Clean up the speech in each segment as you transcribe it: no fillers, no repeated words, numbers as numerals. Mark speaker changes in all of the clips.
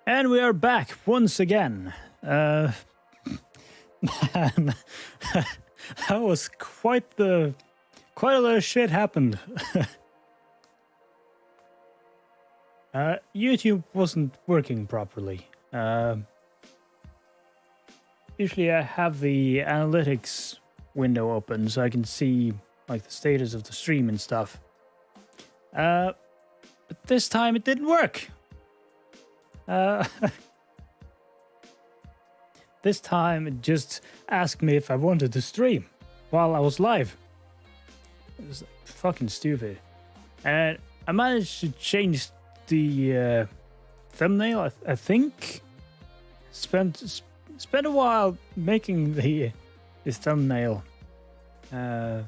Speaker 1: And we are back once again. Man, that was quite a lot of shit happened. YouTube wasn't working properly. Usually I have the analytics window open so I can see like the status of the stream and stuff. But this time it didn't work. This time it just asked me if I wanted to stream while I was live. It was fucking stupid. And I managed to change the thumbnail, I think. Spent a while making this thumbnail. And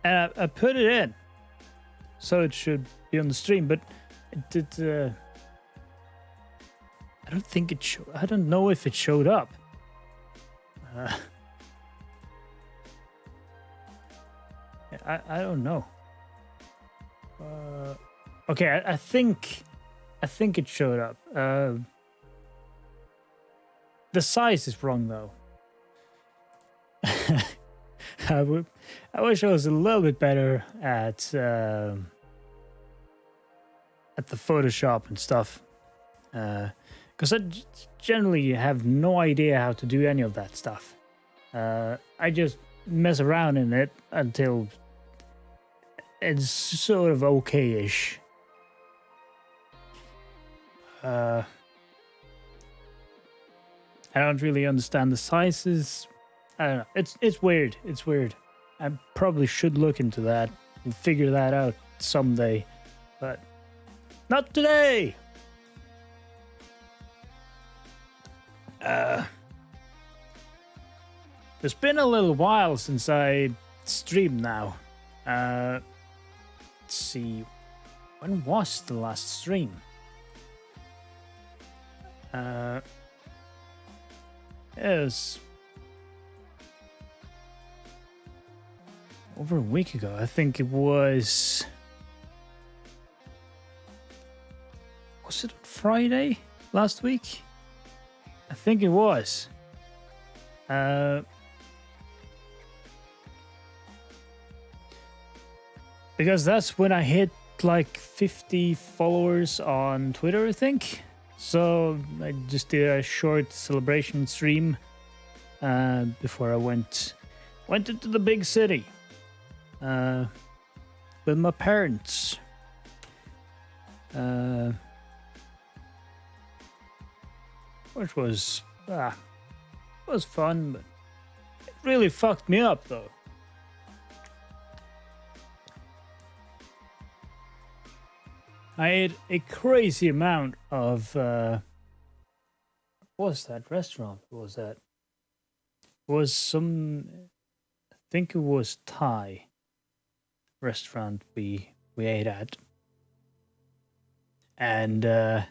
Speaker 1: I put it in so it should be on the stream, but it did. I don't think it showed. I don't know if it showed up. I don't know. Okay, I think it showed up. The size is wrong though. I wish I was a little bit better at the Photoshop and stuff. Because I generally have no idea how to do any of that stuff. I just mess around in it until it's sort of okay-ish. I don't really understand the sizes. I don't know. It's weird. It's weird. I probably should look into that and figure that out someday, but not today. It's been a little while since I streamed now. Let's see. When was the last stream? It was over a week ago. I think it was. Was it Friday last week? I think it was. Because that's when I hit like 50 followers on Twitter, I think. So I just did a short celebration stream before I went into the big city with my parents. Which was fun, but it really fucked me up though. I ate a crazy amount of what was that restaurant? What was that? It was some, I think it was Thai restaurant we ate at. And well,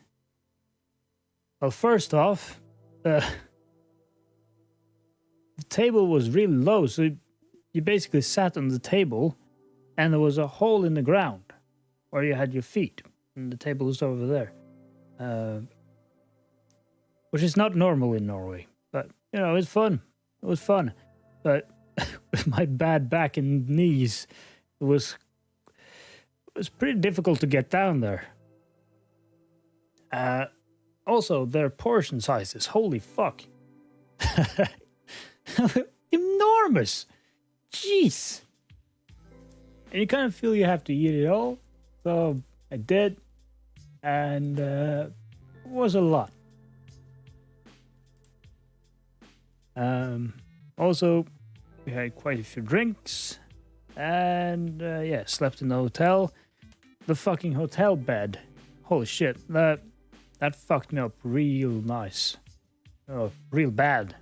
Speaker 1: first off, the table was really low, so you basically sat on the table and there was a hole in the ground where you had your feet. And the table is over there, which is not normal in Norway. But, you know, it's fun. It was fun. But with my bad back and knees, it was pretty difficult to get down there. Also, their portion sizes, holy fuck. Enormous. Jeez. And you kind of feel you have to eat it all. So I did. And it was a lot. Also, we had quite a few drinks. And yeah, slept in the hotel. The fucking hotel bed. Holy shit, that fucked me up real nice. Oh, real bad.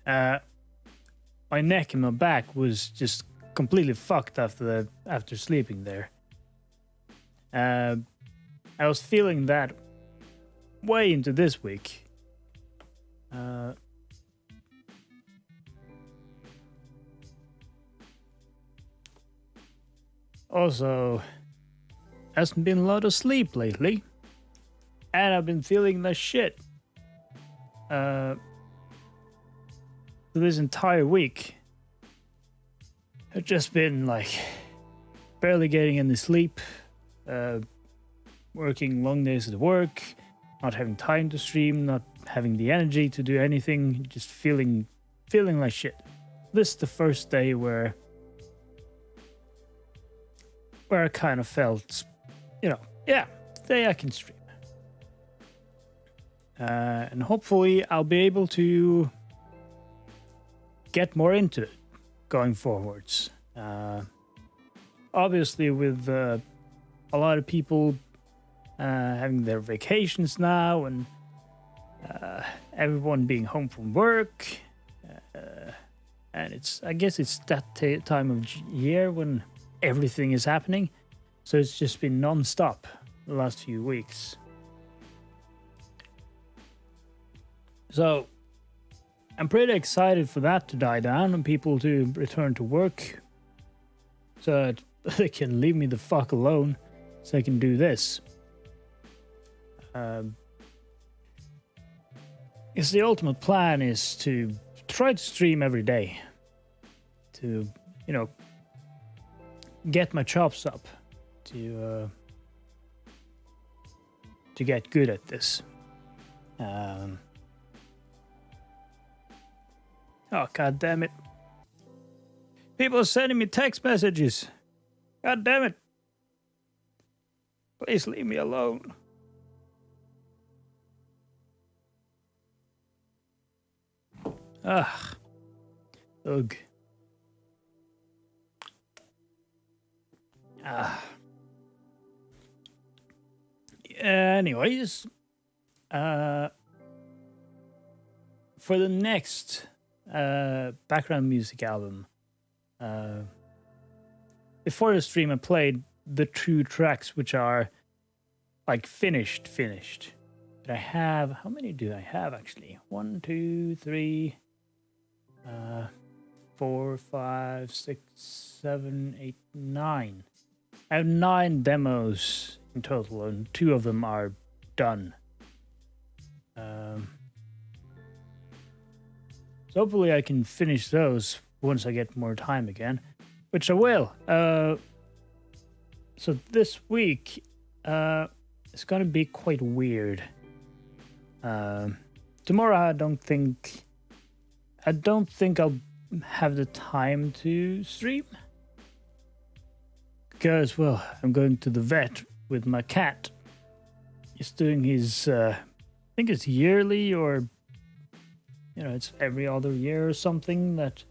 Speaker 1: My neck and my back was just completely fucked after sleeping there. I was feeling that way into this week. Also, hasn't been a lot of sleep lately, and I've been feeling the shit. This entire week, I've just been like barely getting any sleep. Working long days at work, not having time to stream, not having the energy to do anything, just feeling like shit. This is the first day where I kind of felt, you know, yeah, today I can stream. And hopefully I'll be able to get more into it going forwards. Obviously with a lot of people having their vacations now and everyone being home from work. And I guess it's that time of year when everything is happening. So it's just been non-stop the last few weeks. So I'm pretty excited for that to die down and people to return to work so that they can leave me the fuck alone so I can do this. Because the ultimate plan is to try to stream every day to, you know, get my chops up to get good at this. Oh, god damn it. People are sending me text messages. God damn it. Please leave me alone. Ugh. Ugh. Ah. Anyways, for the next background music album, before the stream, I played the 2 tracks which are like finished. But I have, how many do I have actually? 1, 2, 3, 4, 5, 6, 7, 8, 9. I have 9 demos in total, and 2 of them are done. So hopefully I can finish those once I get more time again, which I will. So this week, it's gonna be quite weird. Tomorrow I don't think I'll have the time to stream. Because, well, I'm going to the vet with my cat. He's doing his, I think it's yearly, or, you know, it's every other year or something that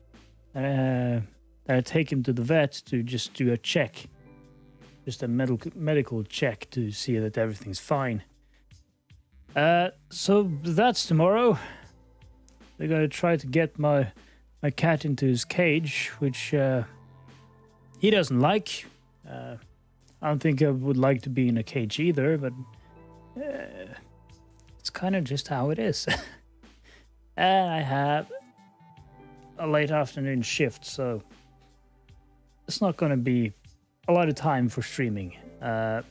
Speaker 1: I take him to the vet to just do a check. Just a medical check to see that everything's fine. So that's tomorrow. We're going to try to get my cat into his cage, which he doesn't like. I don't think I would like to be in a cage either, but it's kind of just how it is. And I have a late afternoon shift, so it's not going to be a lot of time for streaming. Other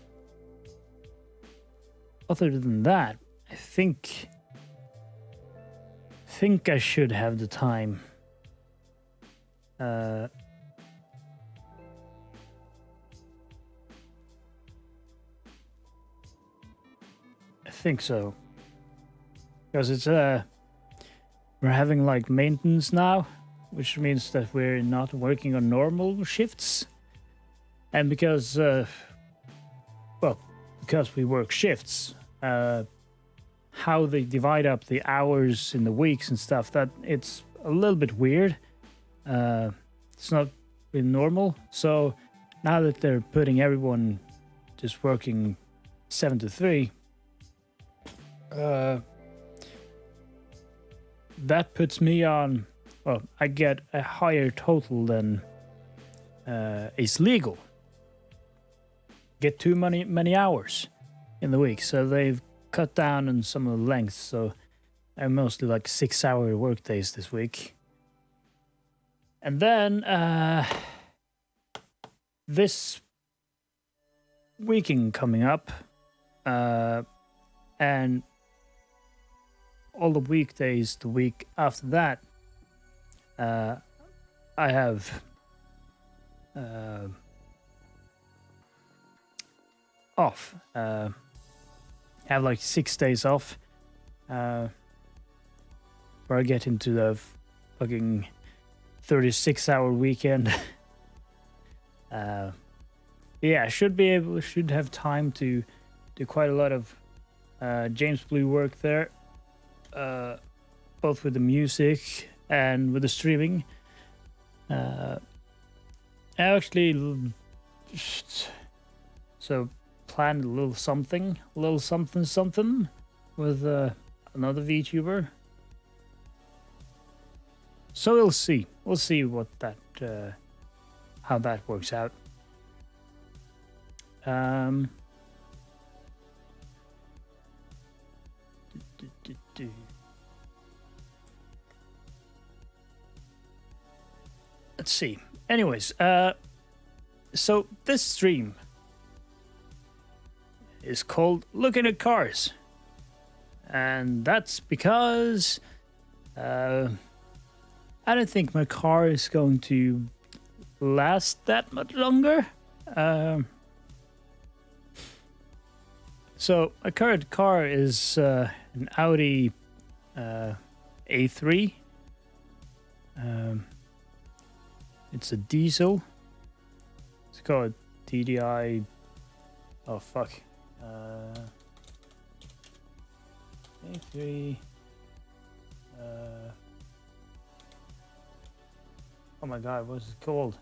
Speaker 1: than that, I think I should have the time. I think so. Because it's we're having like maintenance now, which means that we're not working on normal shifts. And because because we work shifts, how they divide up the hours in the weeks and stuff, that it's a little bit weird. It's not really normal. So now that they're putting everyone just working 7 to 3, that puts me on, well, I get a higher total than is legal. Get too many hours in the week, so they've cut down on some of the lengths. So I'm mostly like 6-hour work days this week. And then this weekend coming up, and all the weekdays the week after that, I have off. Have like 6 days off, where I get into the fucking 36-hour weekend. Yeah, I should have time to do quite a lot of James Blue work there, both with the music and with the streaming. I actually planned a little something with another VTuber. So we'll see what that how that works out. Let's see. Anyways, so this stream is called Looking at Cars. And that's because I don't think my car is going to last that much longer. So my current car is an Audi A3. It's a diesel. It's called TDI. Oh fuck. A3. Oh my god, what's it called?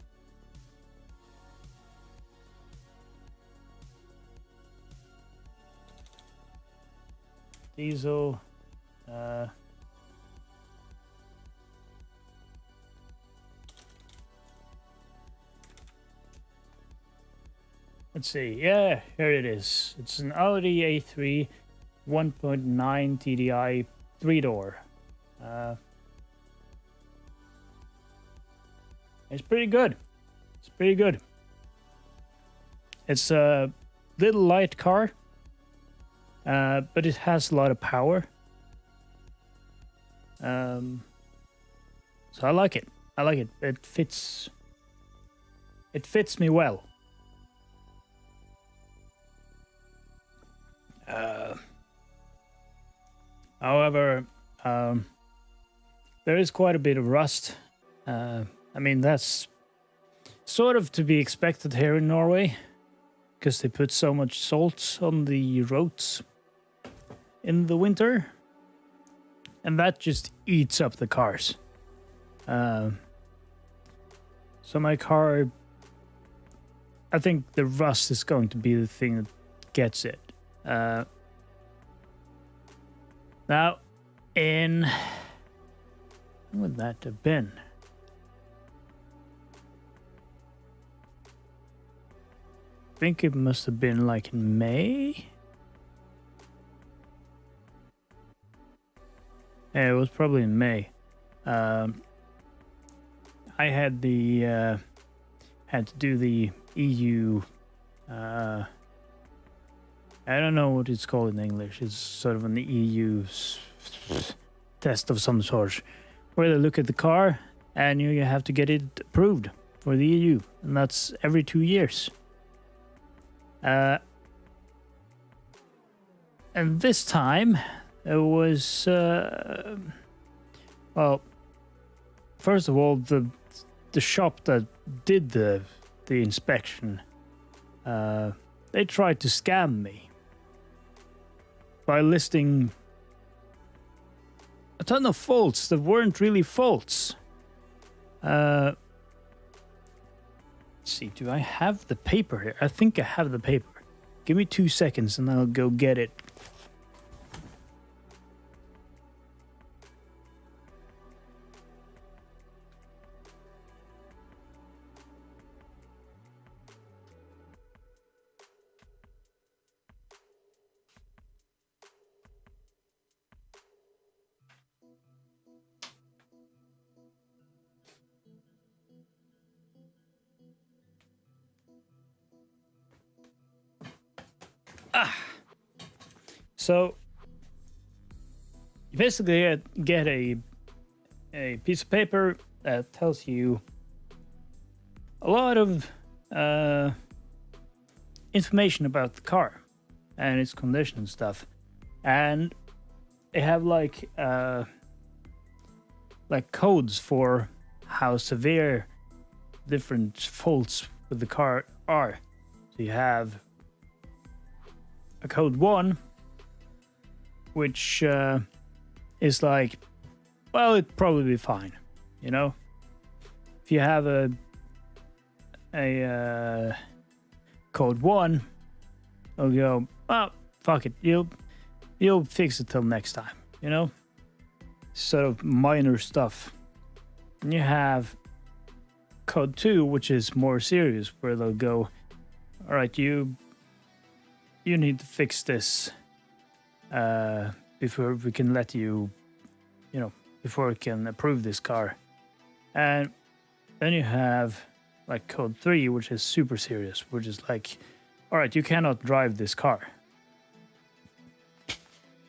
Speaker 1: Diesel. Let's see. Yeah, here it is. It's an Audi A3 1.9 TDI 3-door. It's pretty good. It's pretty good. It's a little light car, but it has a lot of power. So I like it. I like it. It fits. It fits me well. However, there is quite a bit of rust. I mean, that's sort of to be expected here in Norway, because they put so much salt on the roads in the winter, and that just eats up the cars. So my car, I think the rust is going to be the thing that gets it. Now, when would that have been? I think it must have been like in May. Yeah, it was probably in May. I had had to do the EU. I don't know what it's called in English. It's sort of an EU test of some sort, where they look at the car and you have to get it approved for the EU, and that's every 2 years. And this time it was well, first of all, the shop that did the inspection, they tried to scam me by listing a ton of faults that weren't really faults. Let's see, do I have the paper here? I think I have the paper. Give me 2 seconds and I'll go get it. So you basically get a piece of paper that tells you a lot of information about the car and its condition and stuff, and they have like codes for how severe different faults with the car are. So you have a code 1, which is like, well, it'd probably be fine, you know. If you have a code 1, they'll go, oh, fuck it, you'll fix it till next time, you know. Sort of minor stuff. And you have code 2, which is more serious, where they'll go, all right, you need to fix this before we can let you, before we can approve this car. And then you have like code 3, which is super serious, which is like, all right, you cannot drive this car.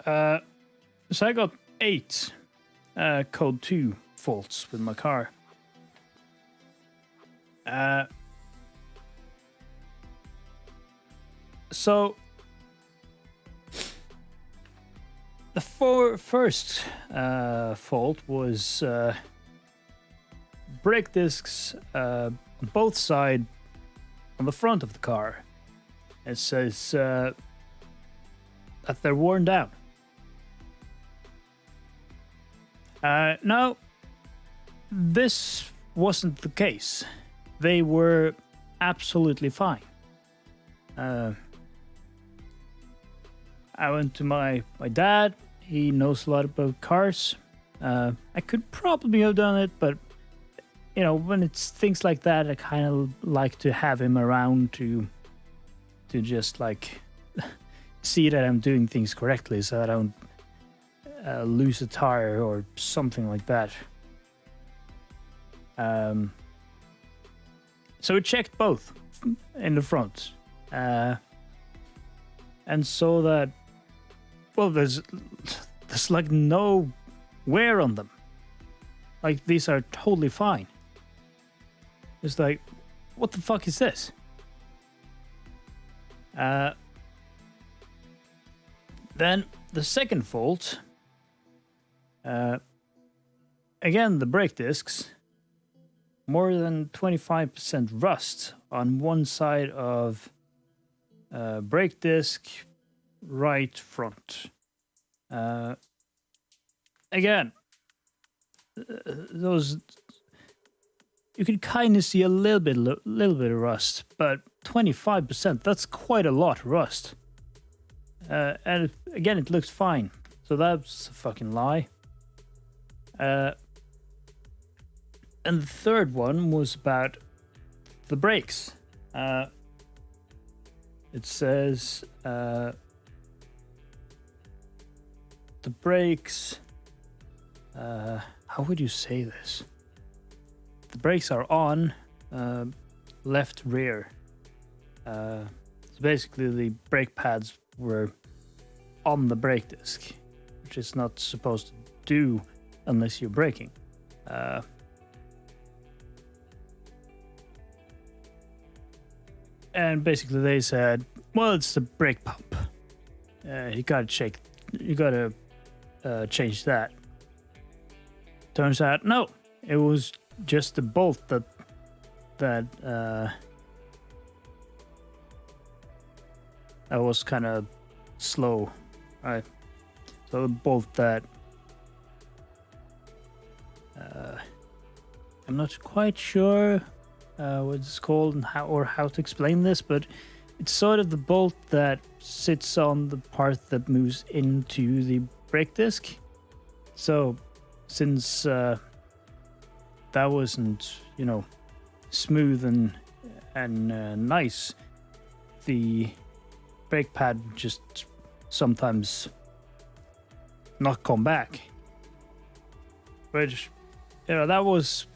Speaker 1: So I got 8 code 2 faults with my car. So the first fault was brake discs on both sides on the front of the car. It says that they're worn down. Now, this wasn't the case. They were absolutely fine. I went to my dad. He knows a lot about cars. I could probably have done it, but you know, when it's things like that, I kind of like to have him around to just like see that I'm doing things correctly, so I don't lose a tire or something like that. So we checked both in the front, and saw that, well, there's like no wear on them. Like, these are totally fine. It's like, what the fuck is this? Then the second fault, again, the brake discs, more than 25% rust on one side of brake disc, right front. Again, those, you can kind of see a little bit of rust, but 25%, that's quite a lot of rust. And again, it looks fine, so that's a fucking lie. And the third one was about the brakes. It says the brakes. How would you say this? The brakes are on left rear. So basically, the brake pads were on the brake disc, which is not supposed to do unless you're braking. And basically, they said, "Well, it's the brake pump. You gotta check. You gotta change that." Turns out, no, it was just the bolt that was kind of slow, right? So the bolt that I'm not quite sure what it's called and how to explain this, but it's sort of the bolt that sits on the part that moves into the brake disc. So since that wasn't, smooth and nice, the brake pad just sometimes not come back. Which, that was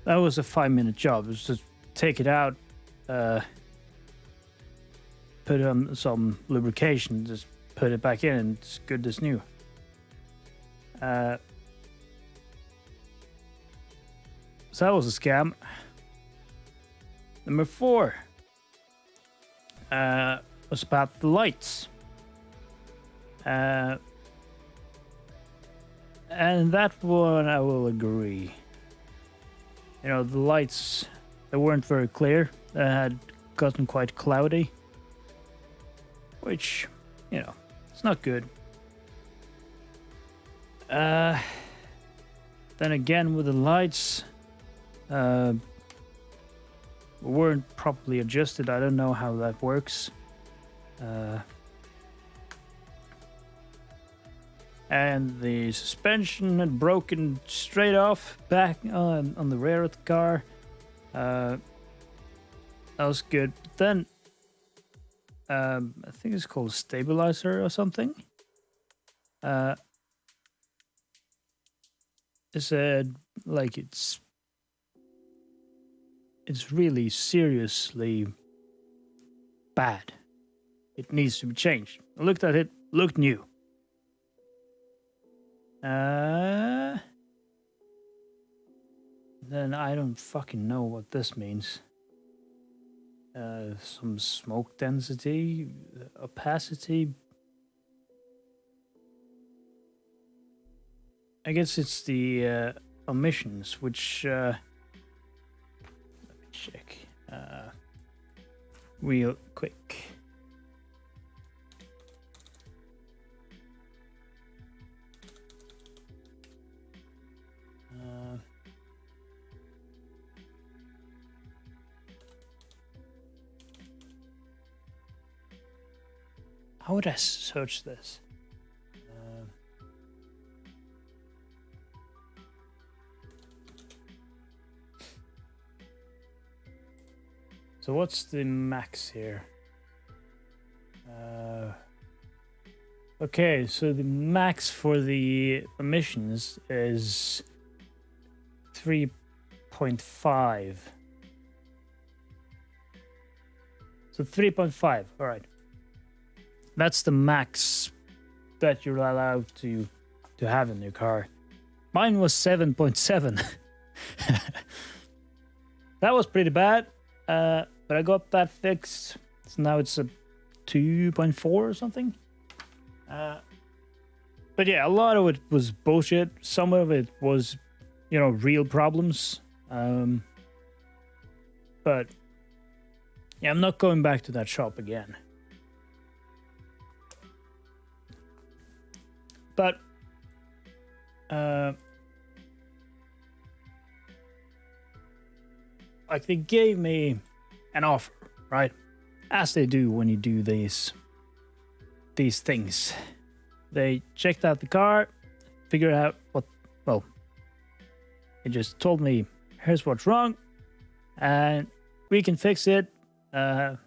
Speaker 1: a 5-minute job. It was just take it out, put on some lubrication, just put it back in, and it's good as new. So that was a scam. Number 4 was about the lights. And that one I will agree. The lights, they weren't very clear. They had gotten quite cloudy. Which, it's not good. Then again, with the lights, weren't properly adjusted. I don't know how that works. And the suspension had broken straight off back on the rear of the car. That was good. But then, I think it's called stabilizer or something. It said like it's really seriously bad. It needs to be changed. I looked at it, looked new. Then I don't fucking know what this means. Some smoke density, opacity. I guess it's the emissions, which let me check real quick. How would I search this? So what's the max here? Okay, so the max for the emissions is 3.5. So 3.5, all right. That's the max that you're allowed to have in your car. Mine was 7.7. That was pretty bad, but I got that fixed. So now it's a 2.4 or something. But yeah, a lot of it was bullshit. Some of it was, real problems. But yeah, I'm not going back to that shop again. But like they gave me an offer, right? As they do when you do these things. They checked out the car, figured out they just told me, here's what's wrong, and we can fix it. And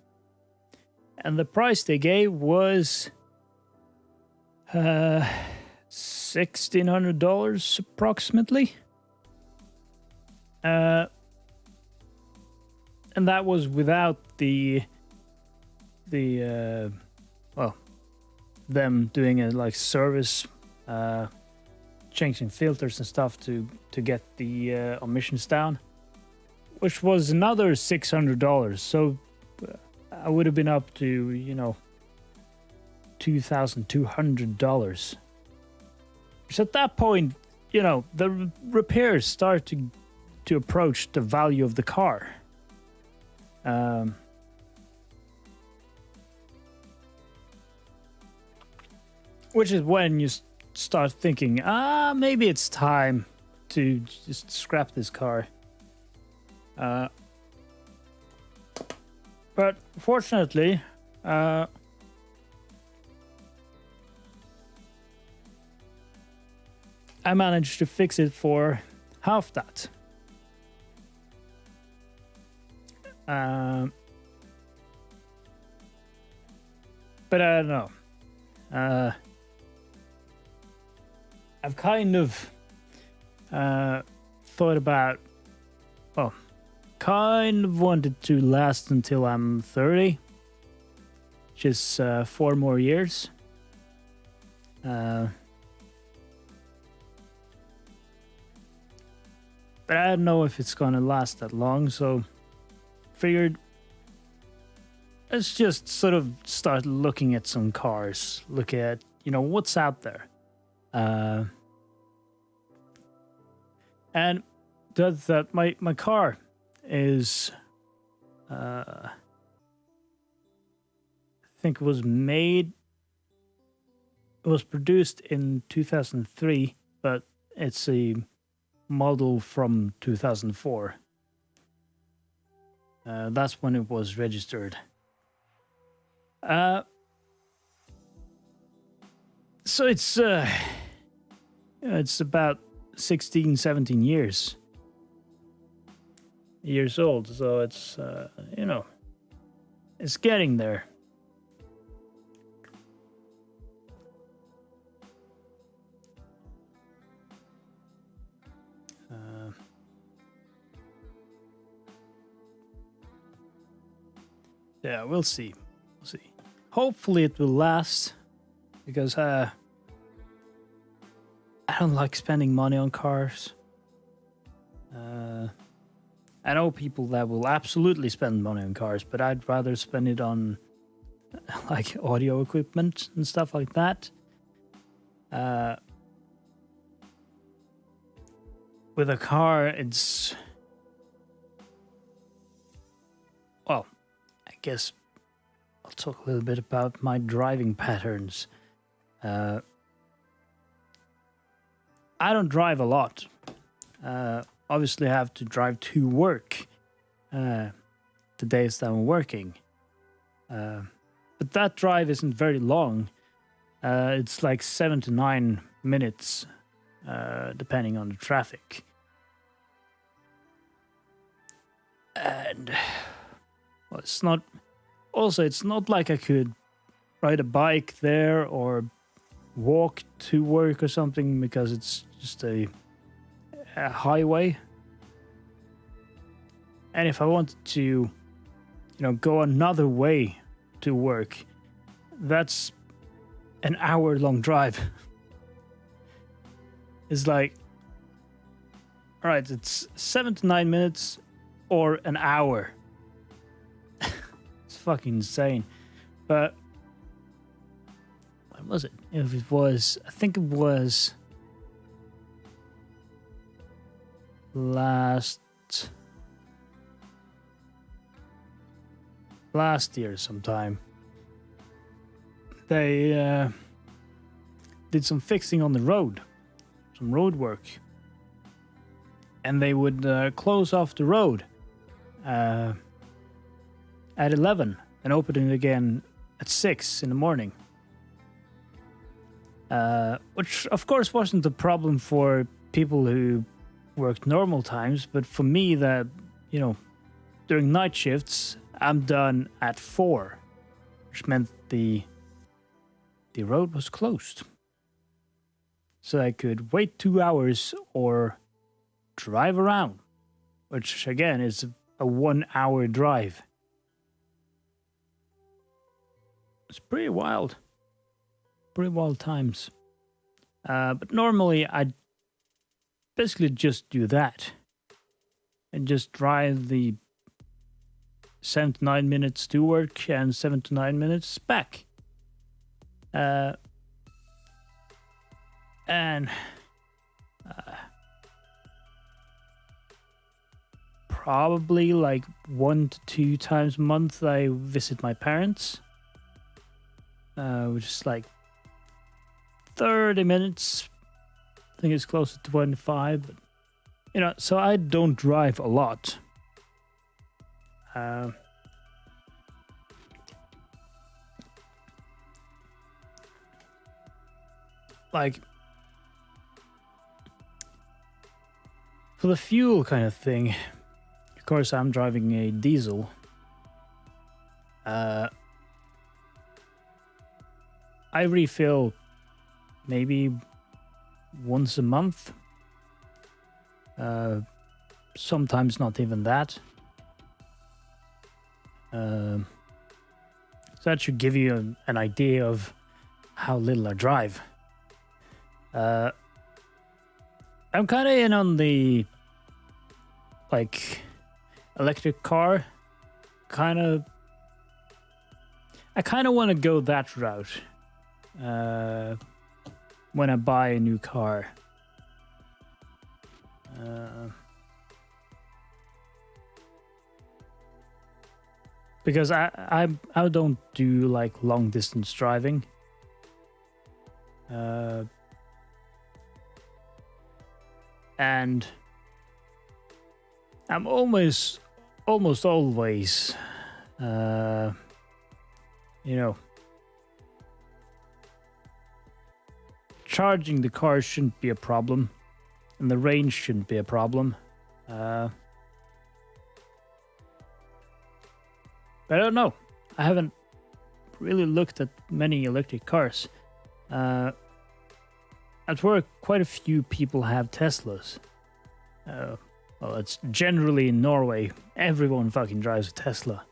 Speaker 1: the price they gave was $1,600 approximately. And that was without them doing a service, changing filters and stuff to get the emissions down, which was another $600. So I would have been up to $2,200. So at that point, the repairs start to approach the value of the car. Which is when you start thinking, maybe it's time to just scrap this car. But fortunately, I managed to fix it for half that. But I don't know. I've kind of thought about, kind of wanted to last until I'm 30, just 4 more years. But I don't know if it's gonna last that long, so figured let's just sort of start looking at some cars, look at what's out there. And that my car is I think it was produced in 2003, but it's a model from 2004. That's when it was registered. So it's about 16, 17 years old. So it's it's getting there. Yeah, we'll see. Hopefully it will last, because I don't like spending money on cars. I know people that will absolutely spend money on cars, but I'd rather spend it on like audio equipment and stuff like that. With a car, it's, well, I guess I'll talk a little bit about my driving patterns. I don't drive a lot. Obviously, I have to drive to work the days that I'm working. But but that drive isn't very long. It's like 7 to 9 minutes, depending on the traffic. And well, it's not. Also, it's not like I could ride a bike there or walk to work or something, because it's just a highway. And if I wanted to, go another way to work, that's an hour-long drive. It's like, all right, it's 7 to 9 minutes or an hour. It's fucking insane. But what was it? If it was, I think it was last year sometime. They did some fixing on the road, some road work, and they would close off the road at 11 and open it again at 6 in the morning. Which of course wasn't a problem for people who worked normal times, but for me, that during night shifts, I'm done at 4, which meant the road was closed. So I could wait 2 hours or drive around, which again is a 1 hour drive. It's pretty wild. Pretty wild times. But normally I'd basically just do that. And just drive the 7 to 9 minutes to work and 7 to 9 minutes back. And probably like 1 to 2 times a month I visit my parents, which is like 30 minutes. I think it's close to 25, but so I don't drive a lot. Like, for the fuel kind of thing, of course I'm driving a diesel. I refill maybe once a month. Sometimes not even that. So that should give you an idea of how little I drive. I'm kind of in on the electric car. I kind of want to go that route when I buy a new car. Because I don't do long distance driving. And I'm almost always charging the car shouldn't be a problem, and the range shouldn't be a problem. But I don't know. I haven't really looked at many electric cars. At work, quite a few people have Teslas. Well, it's generally in Norway. Everyone fucking drives a Tesla.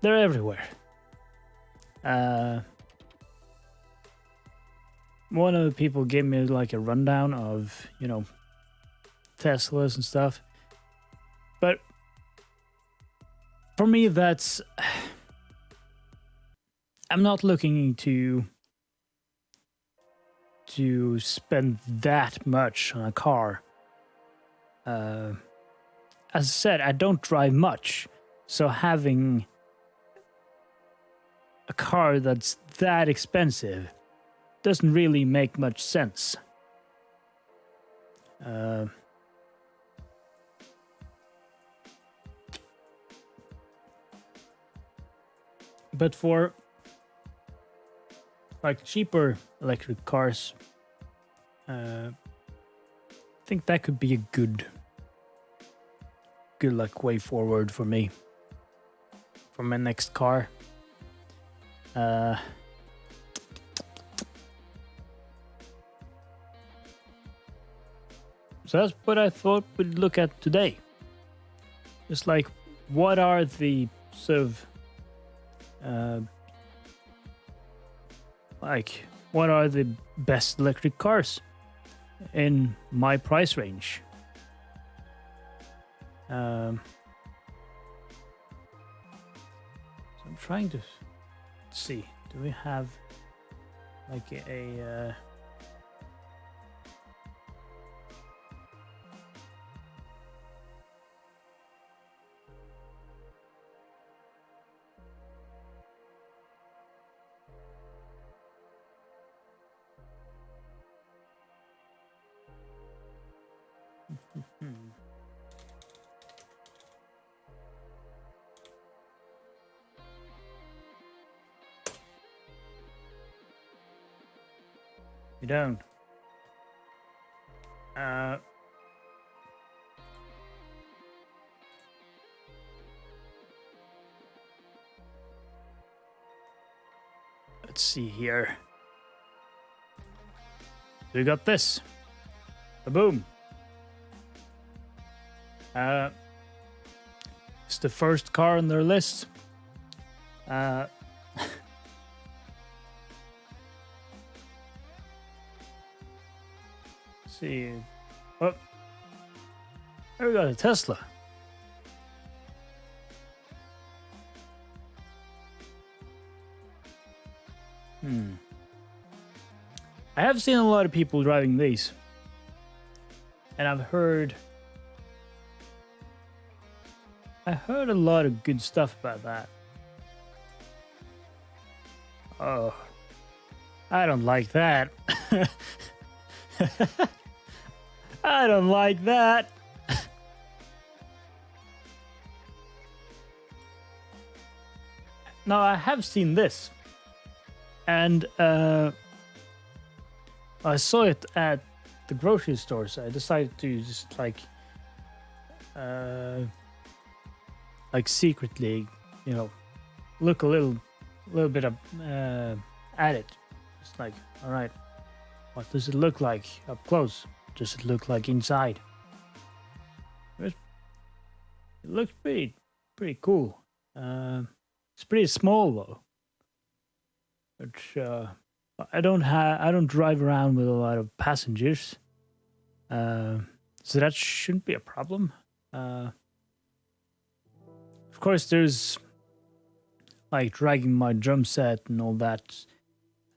Speaker 1: They're everywhere. One of the people gave me a rundown of, Teslas and stuff. But for me, that's... I'm not looking to spend that much on a car. As I said, I don't drive much, so having a car that's that expensive doesn't really make much sense. But for like cheaper electric cars. I think that could be a good like way forward for me for my next car. So that's what I thought we'd look at today. Just like, what are the sort of like, what are the best electric cars in my price range? So I'm trying to see, do we have like a you don't. Let's see here. We got this. Boom. It's the first car on their list. See. Oh, there we got a Tesla. I have seen a lot of people driving these, and I've heard a lot of good stuff about that. Oh, I don't like that. I don't like that. Now, I have seen this, and I saw it at the grocery store, so I decided to just like secretly, look a little bit at it. It's like, all right, what does it look like up close? Does it look like inside? It looks pretty cool. It's pretty small though, which I don't drive around with a lot of passengers, so that shouldn't be a problem. Of course, there's like dragging my drum set and all that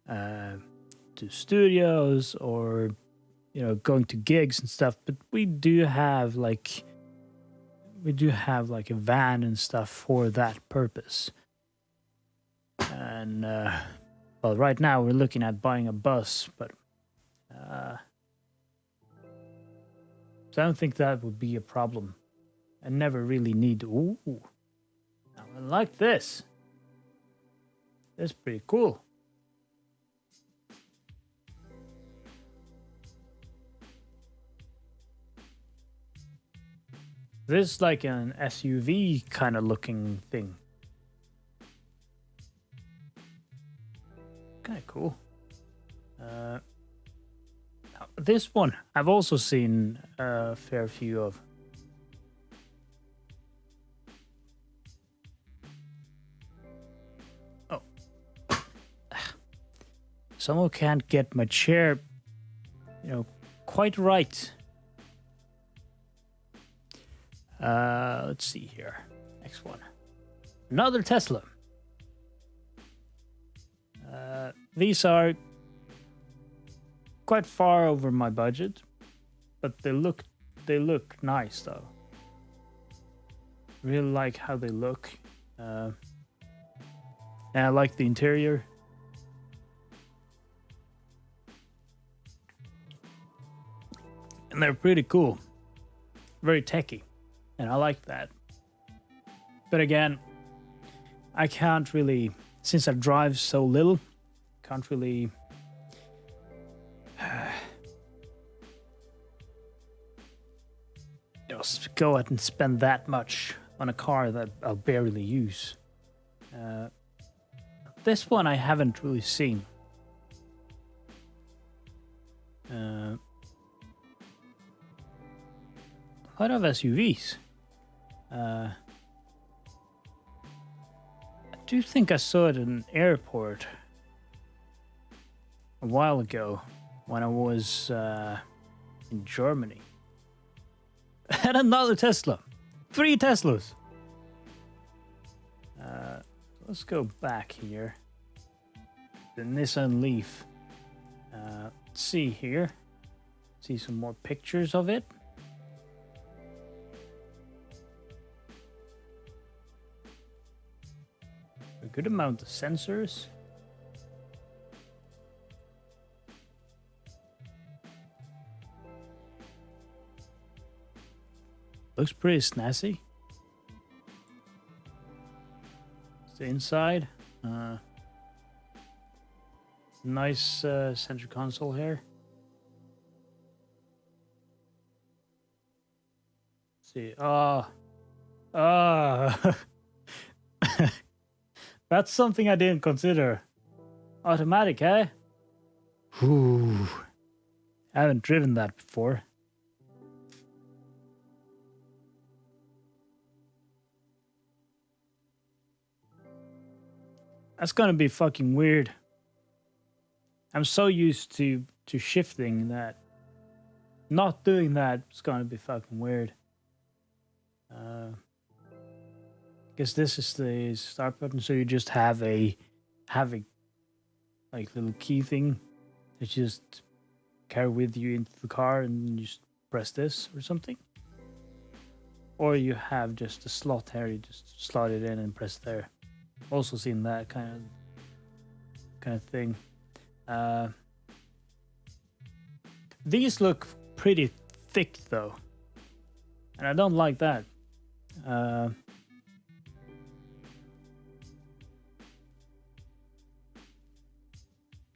Speaker 1: to studios, or going to gigs and stuff. But we do have like a van and stuff for that purpose. And well, right now we're looking at buying a bus, but so I don't think that would be a problem. I never really need. Ooh, I like this. That's pretty cool. This is like an SUV kind of looking thing. Kind of cool. This one I've also seen a fair few of. Oh. Someone can't get my chair, quite right. Let's see here. Next one. Another Tesla. These are quite far over my budget, but they look nice though. Really like how they look. And I like the interior. And they're pretty cool. Very techy. And I like that. But again, I can't really, since I drive so little, can't really. Go ahead and spend that much on a car that I'll barely use. This one I haven't really seen. A lot of SUVs. I do think I saw it at an airport a while ago when I was in Germany. And another Tesla. 3 Teslas. Let's go back here. The Nissan Leaf. Let's see here. See some more pictures of it. A good amount of sensors. Looks pretty snazzy. It's the inside. Nice center console here. Let's see. That's something I didn't consider. Automatic, eh? Ooh. I haven't driven that before. That's gonna be fucking weird. I'm so used to shifting that not doing that is gonna be fucking weird. Guess this is the start button, so you just have a like little key thing that you just carry with you into the car and you just press this or something. Or you have just a slot here, you just slot it in and press there. Also seen that kind of thing. These look pretty thick though, and I don't like that.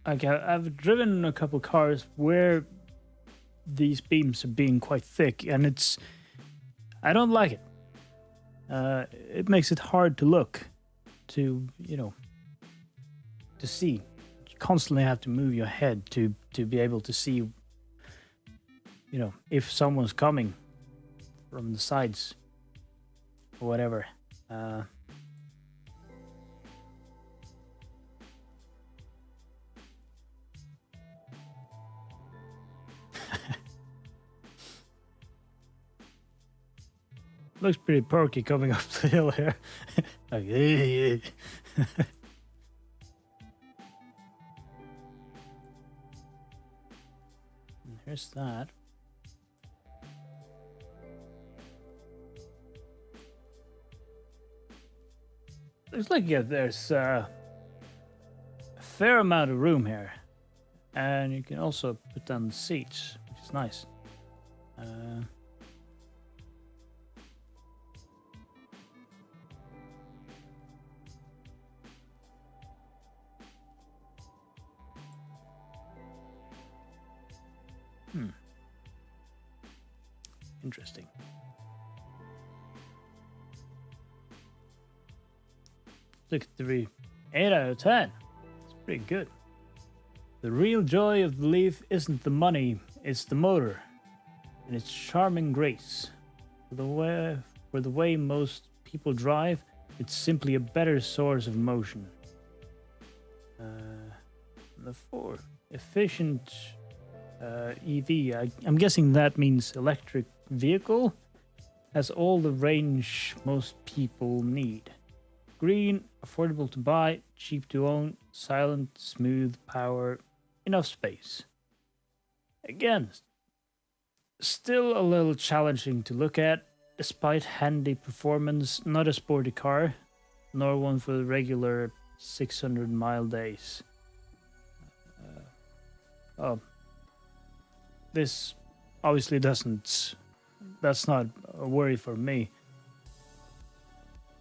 Speaker 1: Okay, I've driven a couple cars where these beams are being quite thick, and I don't like it. It makes it hard to look, to see. You constantly have to move your head to be able to see, if someone's coming from the sides or whatever. Looks pretty perky coming up the hill here. Like, and here's that. Looks like there's a fair amount of room here, and you can also put down the seats, which is nice. Interesting. Look at the 8 out of 10. It's pretty good. The real joy of the Leaf isn't the money, it's the motor and its charming grace. For the way most people drive, it's simply a better source of motion. The 4 efficient EV. I'm guessing that means electric vehicle. Has all the range most people need. Green, affordable to buy, cheap to own, silent, smooth, power, enough space. Again, still a little challenging to look at, despite handy performance, not a sporty car, nor one for the regular 600-mile days. This obviously doesn't. That's not a worry for me.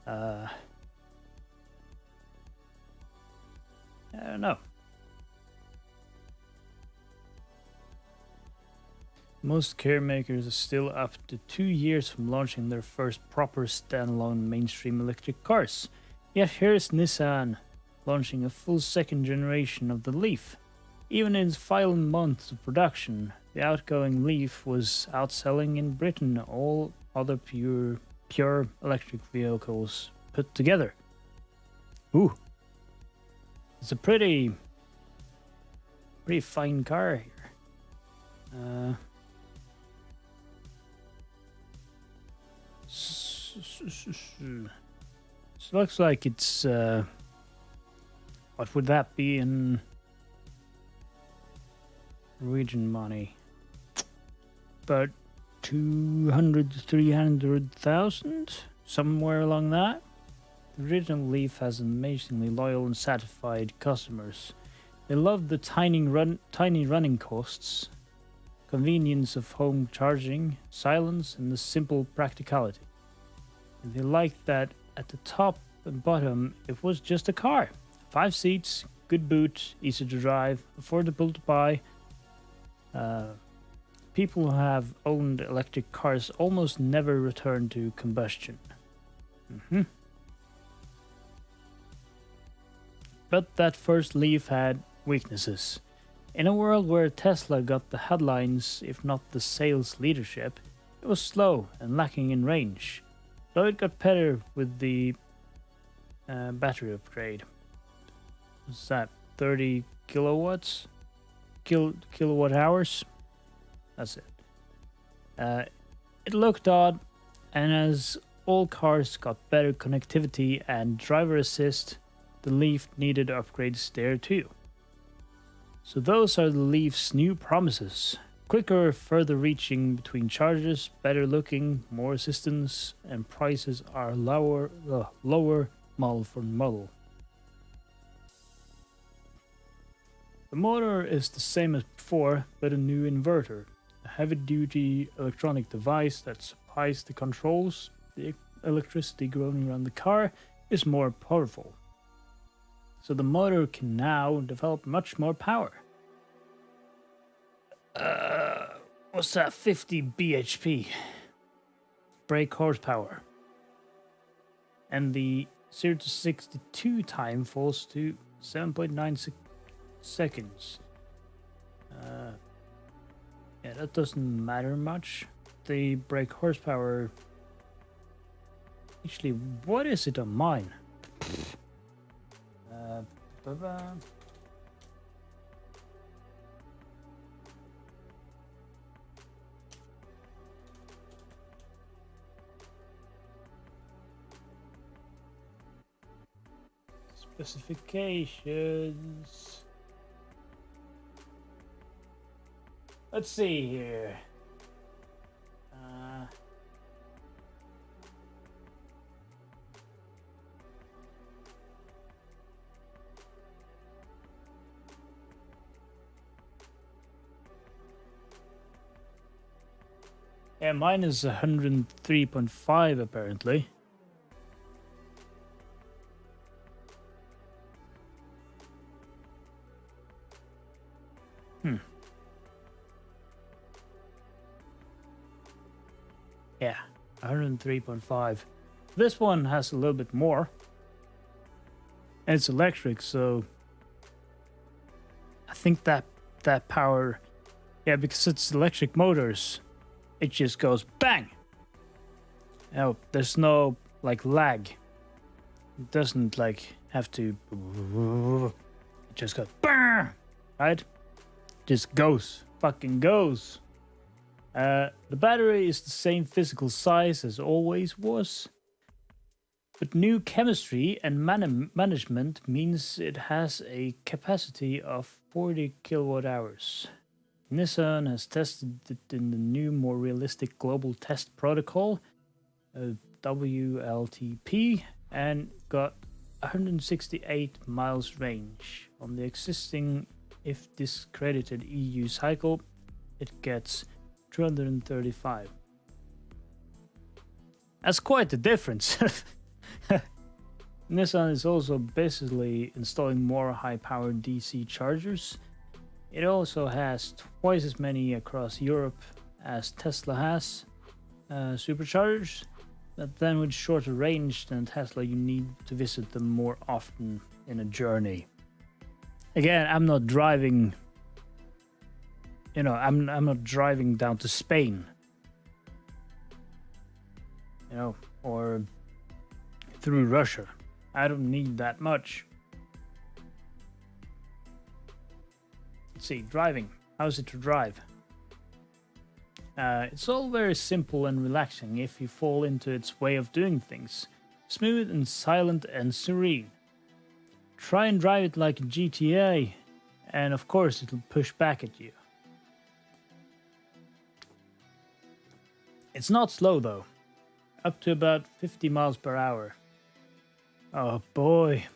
Speaker 1: I don't know. Most car makers are still up to 2 years from launching their first proper standalone mainstream electric cars. Yet here's Nissan launching a full second generation of the Leaf. Even in its final months of production, the outgoing Leaf was outselling in Britain all other pure electric vehicles put together. Ooh. It's a pretty fine car here. So looks like it's what would that be in Norwegian money? About 200 to 300,000, somewhere along that. The original Leaf has amazingly loyal and satisfied customers. They love the tiny running costs, convenience of home charging, silence, and the simple practicality. And they liked that at the top and bottom it was just a car. 5 seats, good boot, easy to drive, affordable to buy. People who have owned electric cars almost never return to combustion. But that first Leaf had weaknesses. In a world where Tesla got the headlines, if not the sales leadership, it was slow and lacking in range, though it got better with the battery upgrade. What's that, 30 kilowatts? Kilowatt hours? That's it. It looked odd, and as all cars got better connectivity and driver assist, the Leaf needed upgrades there too. So those are the Leaf's new promises. Quicker, further reaching between charges, better looking, more assistance, and prices are lower model for model. The motor is the same as before, but a new inverter. A heavy-duty electronic device that supplies the controls. The electricity going around the car is more powerful. So the motor can now develop much more power. What's that? 50 bhp. Brake horsepower. And the 0 to 62 time falls to 7.9 seconds. Yeah, that doesn't matter much. The brake horsepower... Actually, what is it on mine? Specifications. Let's see here. Yeah, mine is 103.5 apparently. Yeah, 103.5. This one has a little bit more. And it's electric, so I think that power, yeah, because it's electric motors, it just goes bang. Oh, there's no like lag. It doesn't like have to. It just goes bang, right? Just goes, fucking goes. The battery is the same physical size as always was, but new chemistry and management means it has a capacity of 40 kilowatt hours. Nissan has tested it in the new, more realistic global test protocol, WLTP, and got 168 miles range. On the existing, if discredited EU cycle, it gets 235. That's quite the difference. Nissan is also basically installing more high-powered DC chargers. It also has twice as many across Europe as Tesla has superchargers, but then with shorter range than Tesla, you need to visit them more often in a journey. Again, I'm not driving, I'm not driving down to Spain, or through Russia. I don't need that much. Let's see, driving. How's it to drive? It's all very simple and relaxing if you fall into its way of doing things. Smooth and silent and serene. Try and drive it like a GTA, and of course it'll push back at you. It's not slow though. Up to about 50 miles per hour. Oh boy.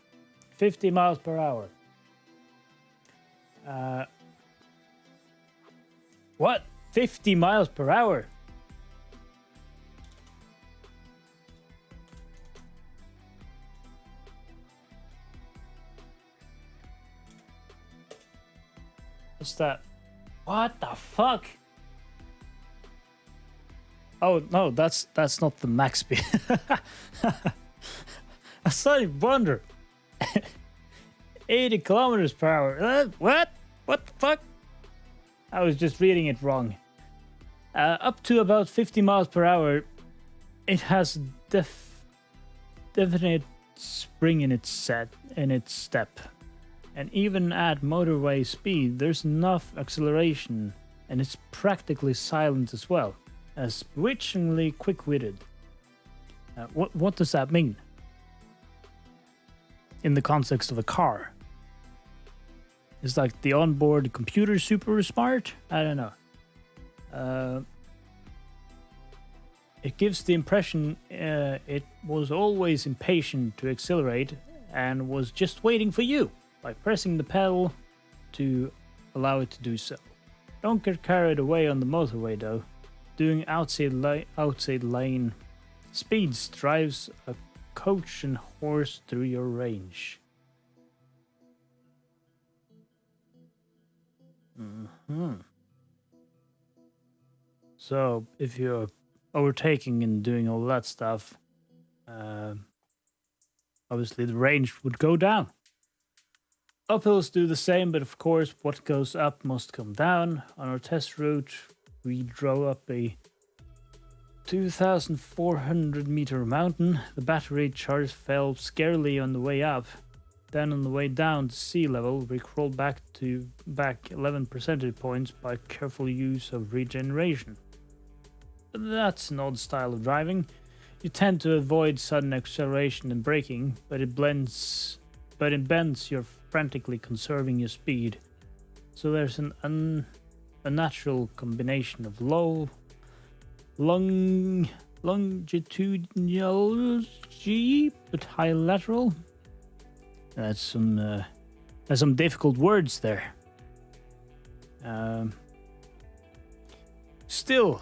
Speaker 1: 50 miles per hour. What? 50 miles per hour? What's that? What the fuck? Oh no, that's not the max speed. I started to wonder. 80 kilometers per hour. What? What the fuck? I was just reading it wrong. Up to about 50 miles per hour, it has definite spring in its step. And even at motorway speed, there's enough acceleration, and it's practically silent as well, as bewitchingly quick-witted. What does that mean? In the context of a car? Is like the onboard computer super smart? I don't know. It gives the impression it was always impatient to accelerate and was just waiting for you by pressing the pedal to allow it to do so. Don't get carried away on the motorway though. Doing outside lane speeds drives a coach and horse through your range. So if you're overtaking and doing all that stuff, obviously the range would go down. Uphills do the same, but of course what goes up must come down. On our test route, we drove up a 2,400 meter mountain. The battery charge fell scarily on the way up. Then on the way down to sea level, we crawled back 11 percentage points by careful use of regeneration. That's an odd style of driving. You tend to avoid sudden acceleration and braking, but in bends you're frantically conserving your speed. So there's an unnatural combination of low longitudinal G but high lateral. That's some difficult words there. Still,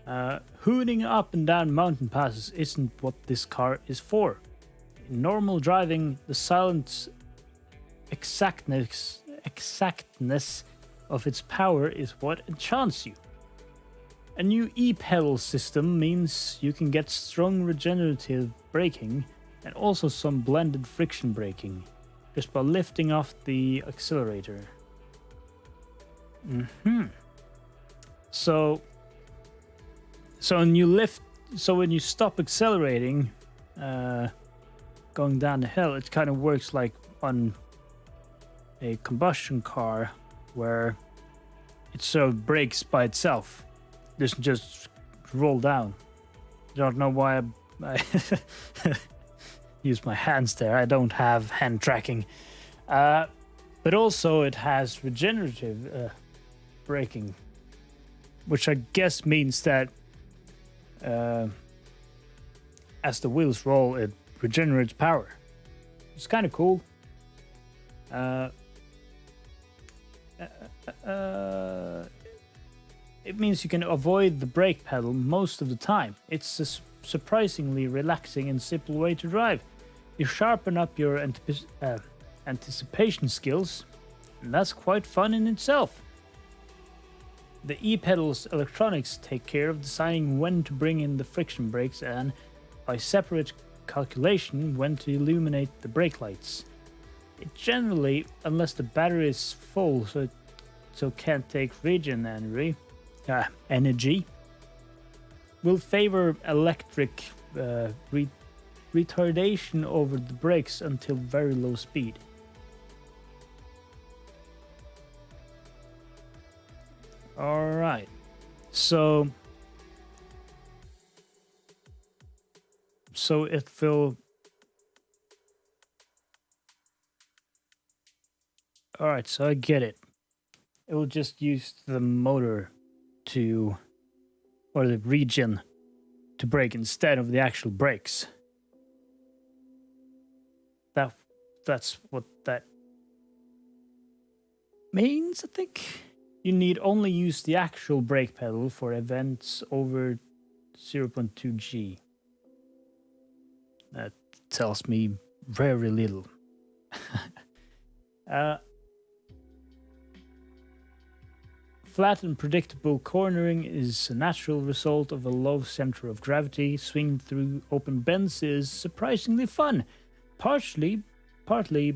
Speaker 1: hooning up and down mountain passes isn't what this car is for. In normal driving, the silent exactness of its power is what enchants you. A new e-pedal system means you can get strong regenerative braking and also some blended friction braking just by lifting off the accelerator. So when you stop accelerating, going down the hill, it kind of works like on a combustion car where it sort of brakes by itself. It doesn't just roll down. I don't know why I use my hands there. I don't have hand tracking. But also it has regenerative braking, which I guess means that as the wheels roll, it regenerates power. It's kind of cool. It means you can avoid the brake pedal most of the time. It's a surprisingly relaxing and simple way to drive. You sharpen up your anticipation skills, and that's quite fun in itself. The e-pedal's electronics take care of deciding when to bring in the friction brakes and, by separate calculation, when to illuminate the brake lights. It generally, unless the battery is full, so can't take regen energy, will favor electric retardation over the brakes until very low speed. Alright, so it will... Alright, so I get it. It will just use the motor to, or the regen to brake instead of the actual brakes. That's what that means, I think. You need only use the actual brake pedal for events over 0.2 G. That tells me very little. Flat and predictable cornering is a natural result of a low center of gravity. Swinging through open bends is surprisingly fun, partly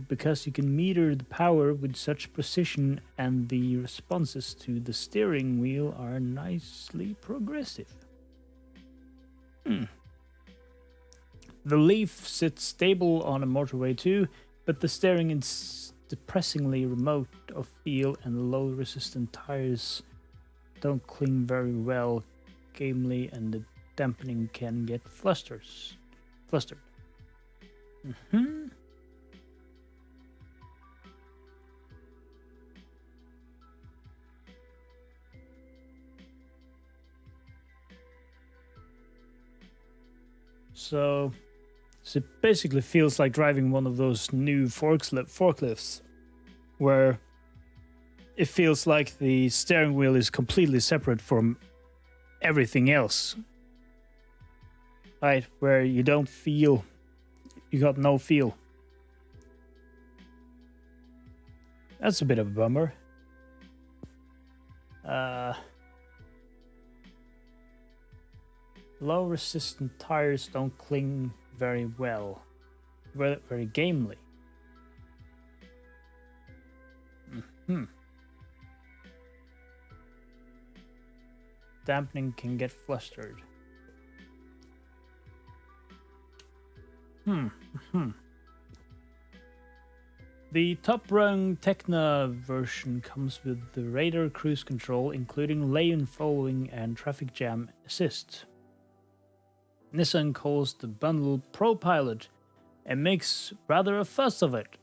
Speaker 1: because you can meter the power with such precision, and the responses to the steering wheel are nicely progressive. The Leaf sits stable on a motorway too, but the steering is depressingly remote of feel, and low resistant tires don't cling very well gamely, and the dampening can get flustered. So it basically feels like driving one of those new forklifts, where it feels like the steering wheel is completely separate from everything else. Right? Where you don't feel, you got no feel. That's a bit of a bummer. Low resistant tires don't cling very well. Very gamely. Dampening can get flustered. The top-rung Tecna version comes with the radar cruise control, including lane following and traffic jam assist. Nissan calls the bundle ProPilot and makes rather a fuss of it.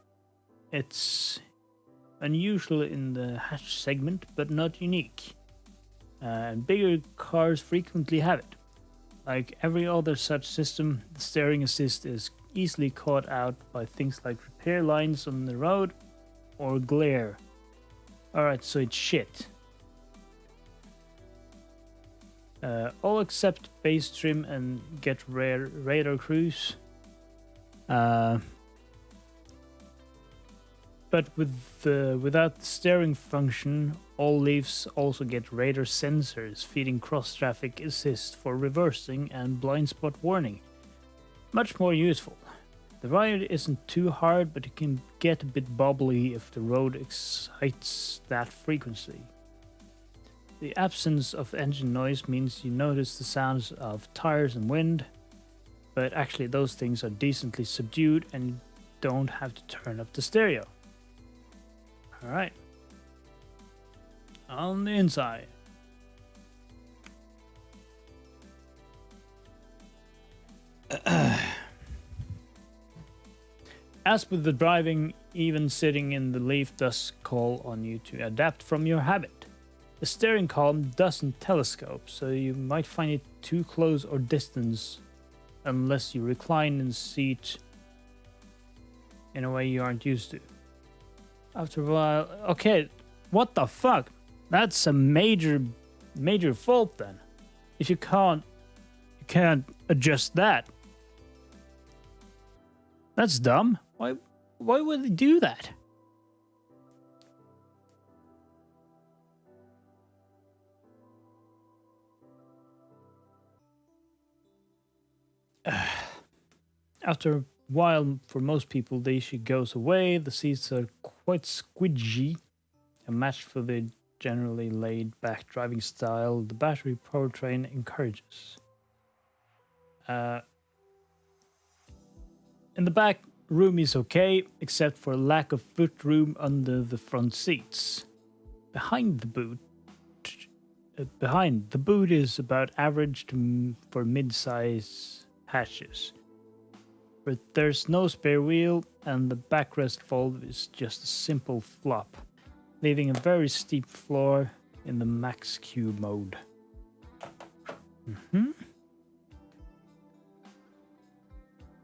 Speaker 1: It's unusual in the hatch segment, but not unique. And bigger cars frequently have it. Like every other such system, the steering assist is easily caught out by things like repair lines on the road or glare. Alright, so it's shit. All except base trim and get radar cruise. But without the steering function, all Leafs also get radar sensors feeding cross-traffic assist for reversing and blind spot warning. Much more useful. The ride isn't too hard, but it can get a bit bobbly if the road excites that frequency. The absence of engine noise means you notice the sounds of tires and wind, but actually those things are decently subdued and you don't have to turn up the stereo. Alright. On the inside. As with the driving, even sitting in the Leaf does call on you to adapt from your habit. The steering column doesn't telescope, so you might find it too close or distant unless you recline in the seat in a way you aren't used to. After a while, okay, what the fuck? That's a major fault then. If you can't adjust that. That's dumb. Why would they do that? After a while, for most people, the issue goes away. The seats are quite squidgy, a match for the generally laid-back driving style the battery powertrain encourages. In the back, room is okay, except for lack of foot room under the front seats. Behind the boot is about average for mid-size hatches. But there's no spare wheel, and the backrest fold is just a simple flop, leaving a very steep floor in the max Q mode.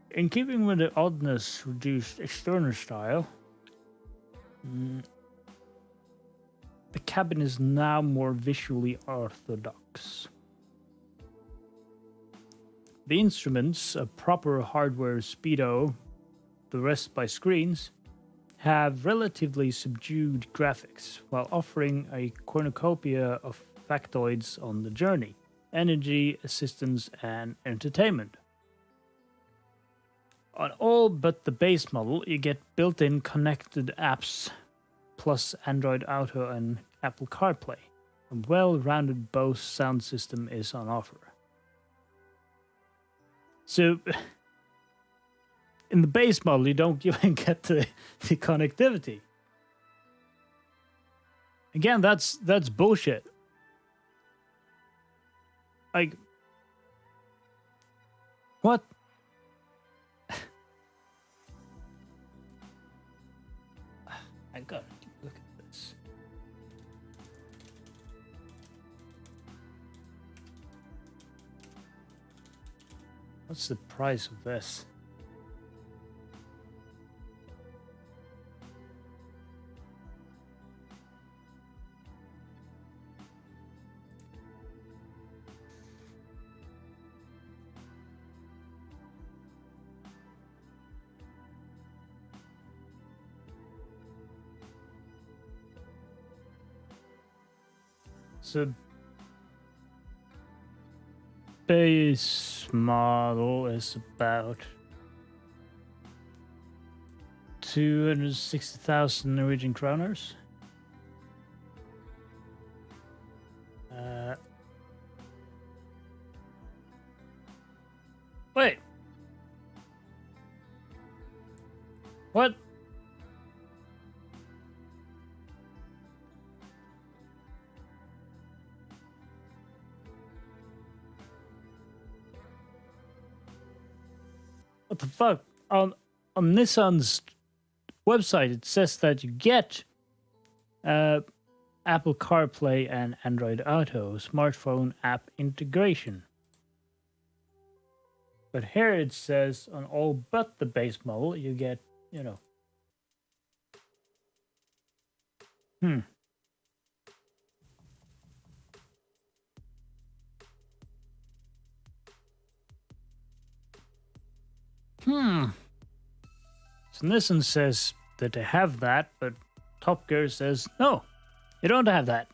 Speaker 1: In keeping with the oddness reduced external style, the cabin is now more visually orthodox. The instruments, a proper hardware speedo, the rest by screens, have relatively subdued graphics while offering a cornucopia of factoids on the journey, energy, assistance, and entertainment. On all but the base model, you get built-in connected apps, plus Android Auto and Apple CarPlay. A well-rounded Bose sound system is on offer. So, in the base model, you don't even get the connectivity. Again, that's bullshit. Like, what? I gotta look at this. What's the price of this? So base model is about 260,000 Norwegian kroners. Wait. What? What the fuck? On Nissan's website, it says that you get Apple CarPlay and Android Auto smartphone app integration. But here it says on all but the base model, you get, you know. So Nissan says that they have that, but Top Gear says, no, you don't have that.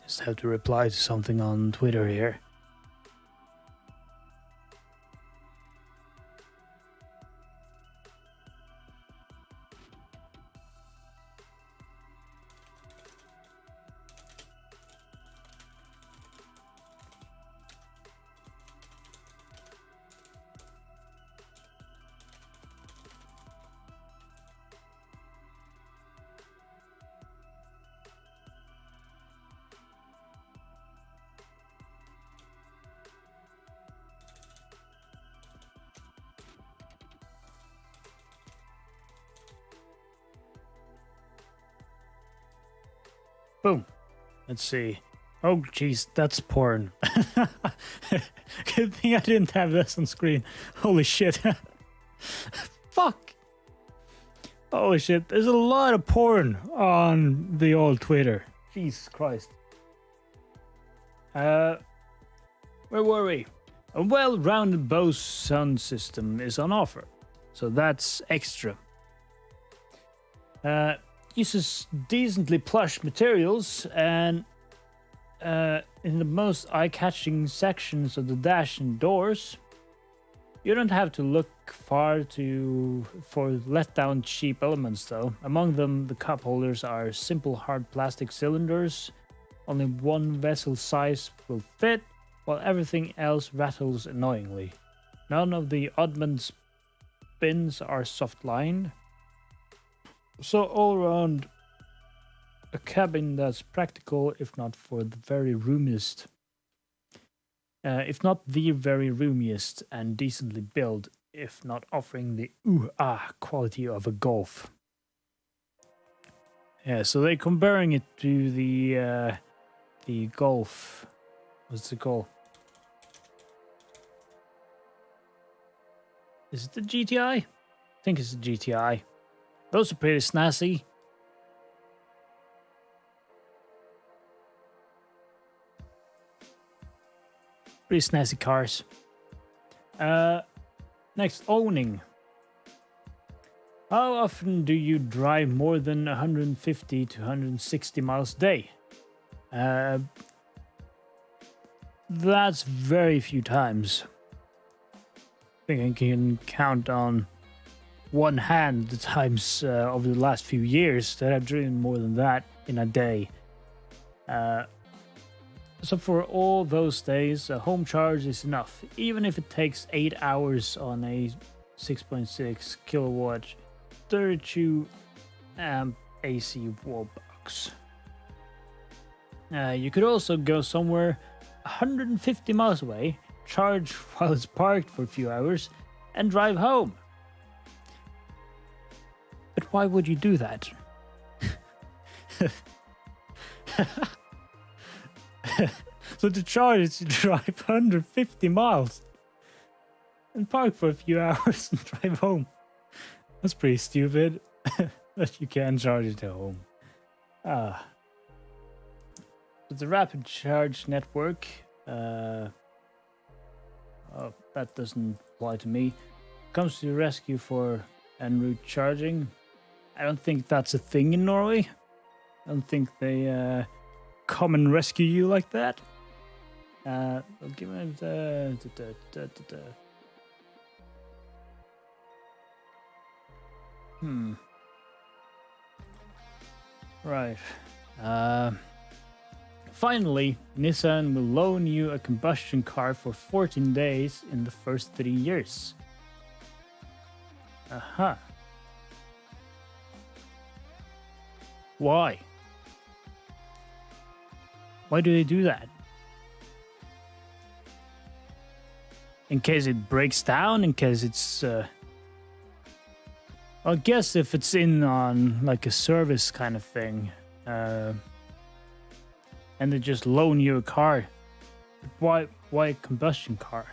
Speaker 1: Just have to reply to something on Twitter here. Boom. Let's see. Oh, jeez, that's porn. Good thing I didn't have this on screen. Holy shit. Fuck. Holy shit, there's a lot of porn on the old Twitter. Jesus Christ. Where were we? A well-rounded Bose sound system is on offer, so that's extra. Uses decently plush materials and in the most eye-catching sections of the dash and doors. You don't have to look far for let-down cheap elements though. Among them, the cup holders are simple hard plastic cylinders. Only one vessel size will fit, while everything else rattles annoyingly. None of the oddments bins are soft-lined. So all around, a cabin that's practical, if not for the very roomiest. If not the very roomiest, and decently built, if not offering the quality of a Golf. Yeah, so they're comparing it to the Golf. What's it called? Is it the GTI? I think it's the GTI. Those are pretty snazzy. Pretty snazzy cars. Next, owning. How often do you drive more than 150 to 160 miles a day? That's very few times. I think I can count on one hand the times over the last few years that I've driven more than that in a day. So for all those days, a home charge is enough, even if it takes 8 hours on a 6.6 kilowatt 32 amp AC wall box. You could also go somewhere 150 miles away, charge while it's parked for a few hours, and drive home. But why would you do that? So to charge is to drive 150 miles and park for a few hours and drive home. That's pretty stupid. But you can charge it at home. But the rapid charge network, that doesn't apply to me. Comes to the rescue for en route charging. I don't think that's a thing in Norway. I don't think they come and rescue you like that. I'll give it Right. Finally, Nissan will loan you a combustion car for 14 days in the first 3 years. Aha. Why? Why do they do that? In case it breaks down? In case it's... I guess if it's in on like a service kind of thing. And they just loan you a car. Why a combustion car?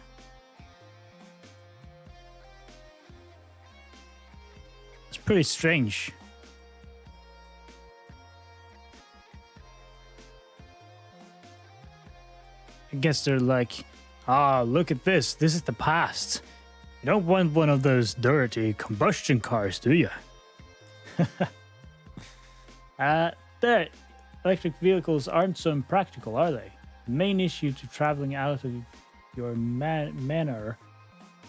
Speaker 1: It's pretty strange. I guess they're like, look at this. This is the past. You don't want one of those dirty combustion cars, do you? Electric vehicles aren't so impractical, are they? The main issue to traveling out of your manor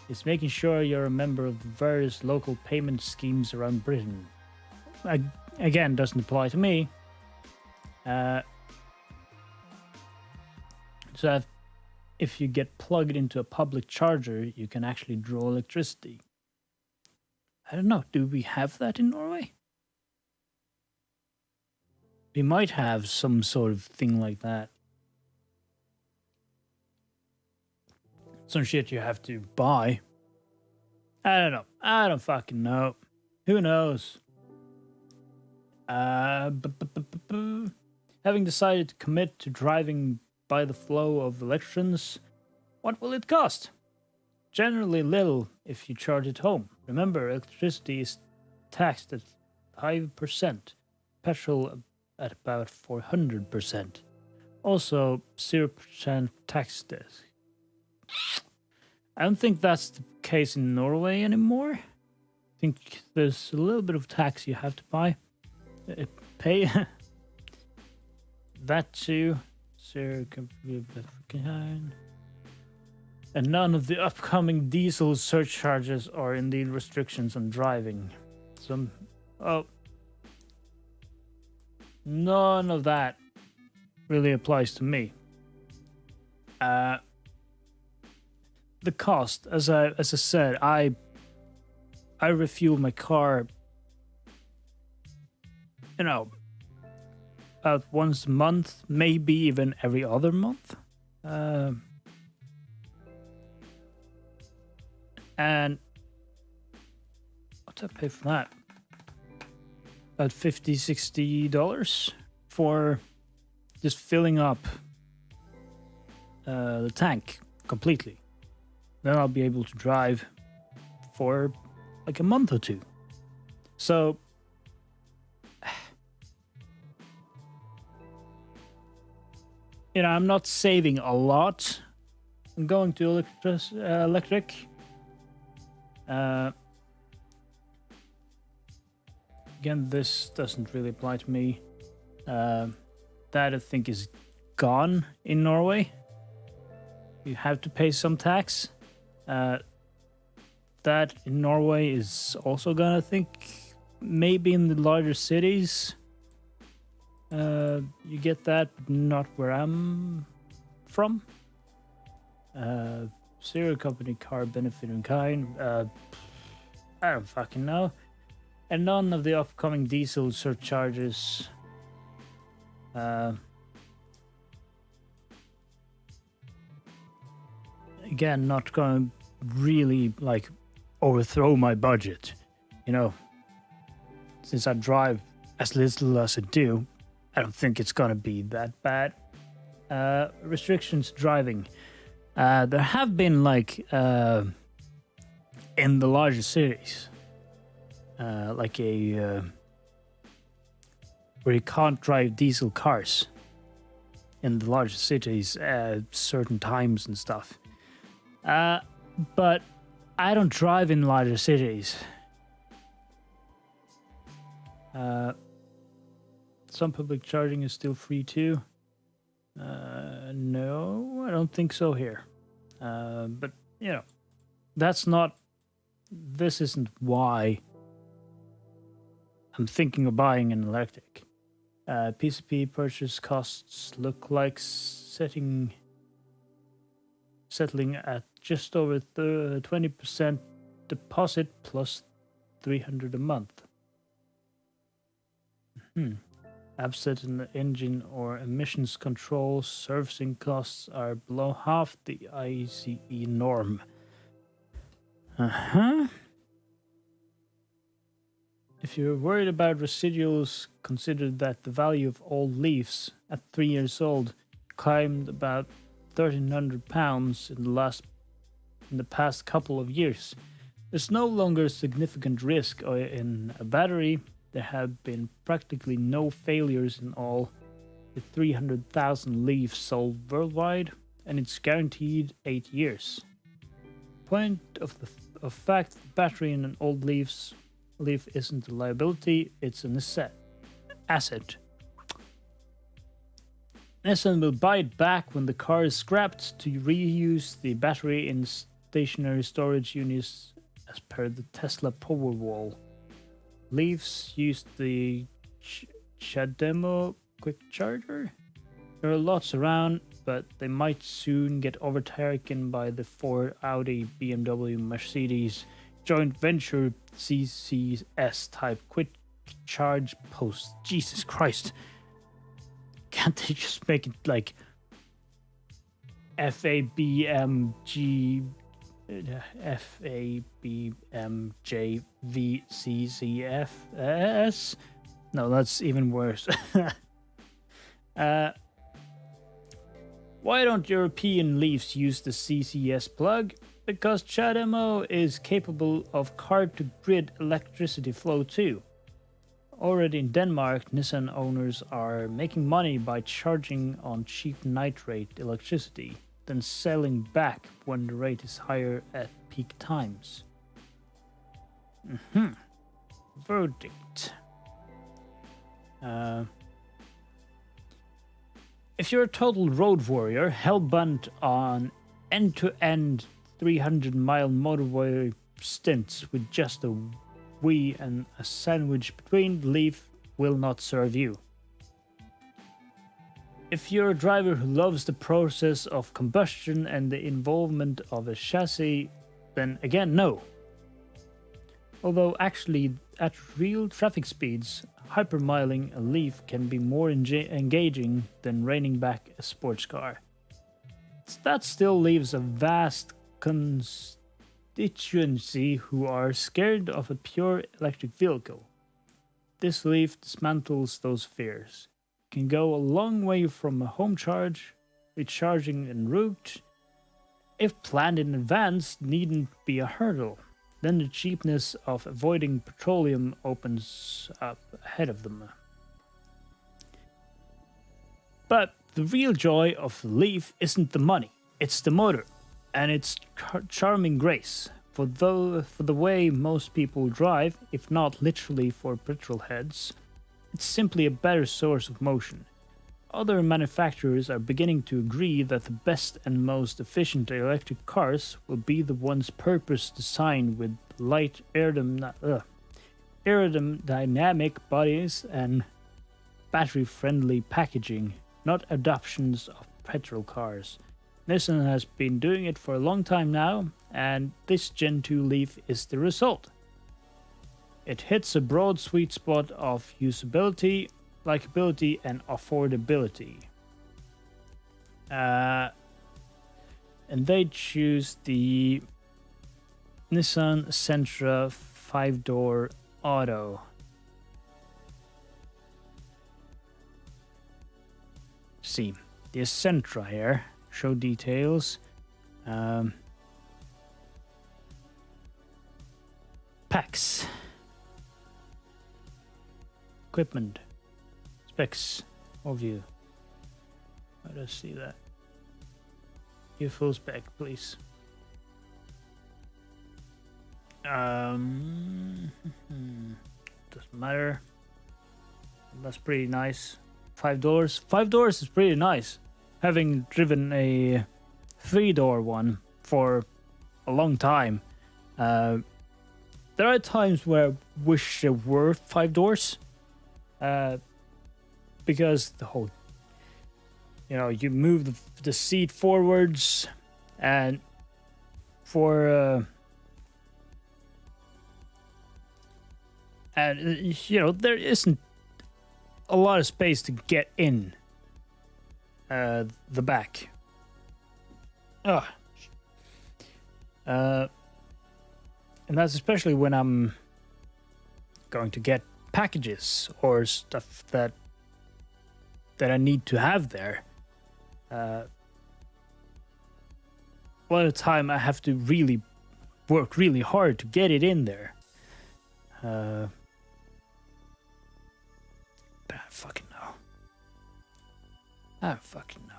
Speaker 1: is making sure you're a member of the various local payment schemes around Britain. Again, doesn't apply to me. So if you get plugged into a public charger, you can actually draw electricity. I don't know, do we have that in Norway? We might have some sort of thing like that. Some shit you have to buy. I don't know. I don't fucking know. Who knows? Having decided to commit to driving by the flow of electrons, what will it cost? Generally little if you charge at home. Remember, electricity is taxed at 5%, petrol at about 400%. Also, 0% tax desk. I don't think that's the case in Norway anymore. I think there's a little bit of tax you have to pay. That too. And none of the upcoming diesel surcharges are indeed restrictions on driving. None of that really applies to me. The cost, as I said, I refuel my car, about once a month, maybe even every other month. And what do I pay for that? About $50-$60 for just filling up the tank completely. Then I'll be able to drive for like a month or two. So I'm not saving a lot. I'm going to electric. Again, this doesn't really apply to me. That I think is gone in Norway. You have to pay some tax. That in Norway is also gonna, I think, maybe in the larger cities. You get that, but not where I'm from. Zero company car benefit in kind. I don't fucking know. And none of the upcoming diesel surcharges. Again, not going to really overthrow my budget. Since I drive as little as I do, I don't think it's going to be that bad. Restrictions driving. There have been in the larger cities, where you can't drive diesel cars in the larger cities at certain times and stuff. But I don't drive in larger cities. Some public charging is still free too. No, I don't think so here. But this isn't why I'm thinking of buying an electric. PCP purchase costs look like settling at just over 20% deposit plus $300 a month. Absent in the engine or emissions control, servicing costs are below half the ICE norm. If you're worried about residuals, consider that the value of old leaves at 3 years old climbed about £1,300 in the past couple of years. There's no longer a significant risk in a battery. There have been practically no failures in all the 300,000 leaves sold worldwide, and it's guaranteed 8 years. Point of fact, the battery in an old leaf isn't a liability, it's an asset. Nissan will buy it back when the car is scrapped to reuse the battery in stationary storage units as per the Tesla Powerwall. Leafs used the CHAdeMO quick charger. There are lots around, but they might soon get overtaken by the Ford, Audi, BMW, Mercedes joint venture CCS type quick charge posts. Jesus Christ. Can't they just make it like FABMG FABMJVCCFS? No, that's even worse. Uh, why don't European Leafs use the CCS plug? Because CHAdeMO is capable of card-to-grid electricity flow too. Already in Denmark, Nissan owners are making money by charging on cheap nitrate electricity, then selling back when the rate is higher at peak times. Verdict. If you're a total road warrior, hell-bent on end-to-end 300-mile motorway stints with just a Wii and a sandwich between, Leaf will not serve you. If you're a driver who loves the process of combustion and the involvement of a chassis, then again, no. Although actually, at real traffic speeds, hypermiling a Leaf can be more engaging than reining back a sports car. That still leaves a vast constituency who are scared of a pure electric vehicle. This Leaf dismantles those fears. It can go a long way from a home charge, recharging en route. If planned in advance, needn't be a hurdle. Then the cheapness of avoiding petroleum opens up ahead of them. But the real joy of the Leaf isn't the money, it's the motor and its charming grace. For the way most people drive, if not literally for petrol heads, it's simply a better source of motion. Other manufacturers are beginning to agree that the best and most efficient electric cars will be the ones purpose-designed with light aerodynamic bodies and battery-friendly packaging, not adoptions of petrol cars. Nissan has been doing it for a long time now, and this Gen 2 Leaf is the result. It hits a broad sweet spot of usability, likability, and affordability. And they choose the Nissan Sentra 5-door auto. See, the Sentra here. Show details. Packs. Equipment. Specs. Overview. Let us see that. Give full spec, please. Doesn't matter. That's pretty nice. 5 doors. 5 doors is pretty nice. Having driven a 3-door one for a long time, there are times where I wish there were 5 doors. Because the whole, you move the seat forwards, and for there isn't a lot of space to get in the back. And that's especially when I'm going to get packages or stuff that I need to have there. A lot of the time I have to really work really hard to get it in there. I fucking know. I fucking know.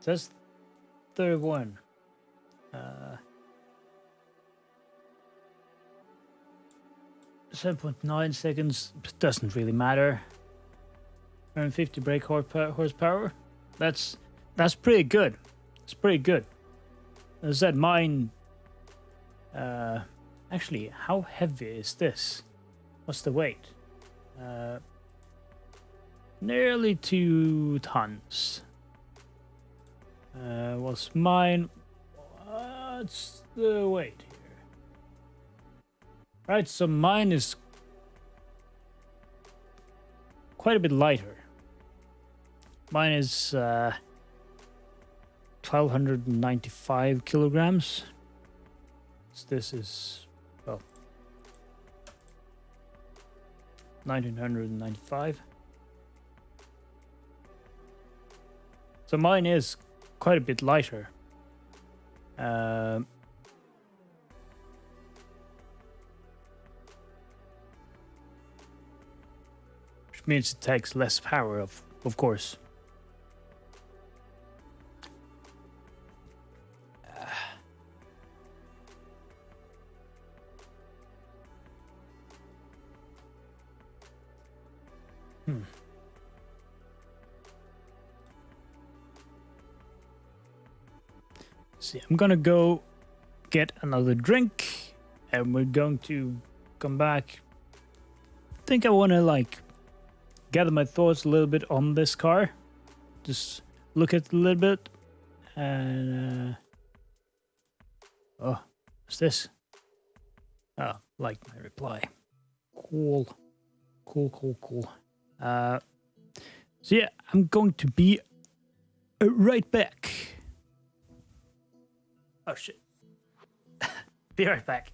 Speaker 1: That's 31. 7.9 seconds doesn't really matter. 150 brake horsepower. That's pretty good. It's pretty good. As I said, mine. Actually, how heavy is this? What's the weight? Nearly 2 tons. Was mine? What's the weight here? Right, so mine is quite a bit lighter. Mine is 1,295 kilograms. So this is, well, 1,995. So mine is quite a bit lighter. Which means it takes less power, of course. See, I'm gonna go get another drink, and we're going to come back. I think I want to like gather my thoughts a little bit on this car, just look at it a little bit, and oh, what's this? Oh, like my reply. Cool. So yeah, I'm going to be right back. Oh shit. Be right back.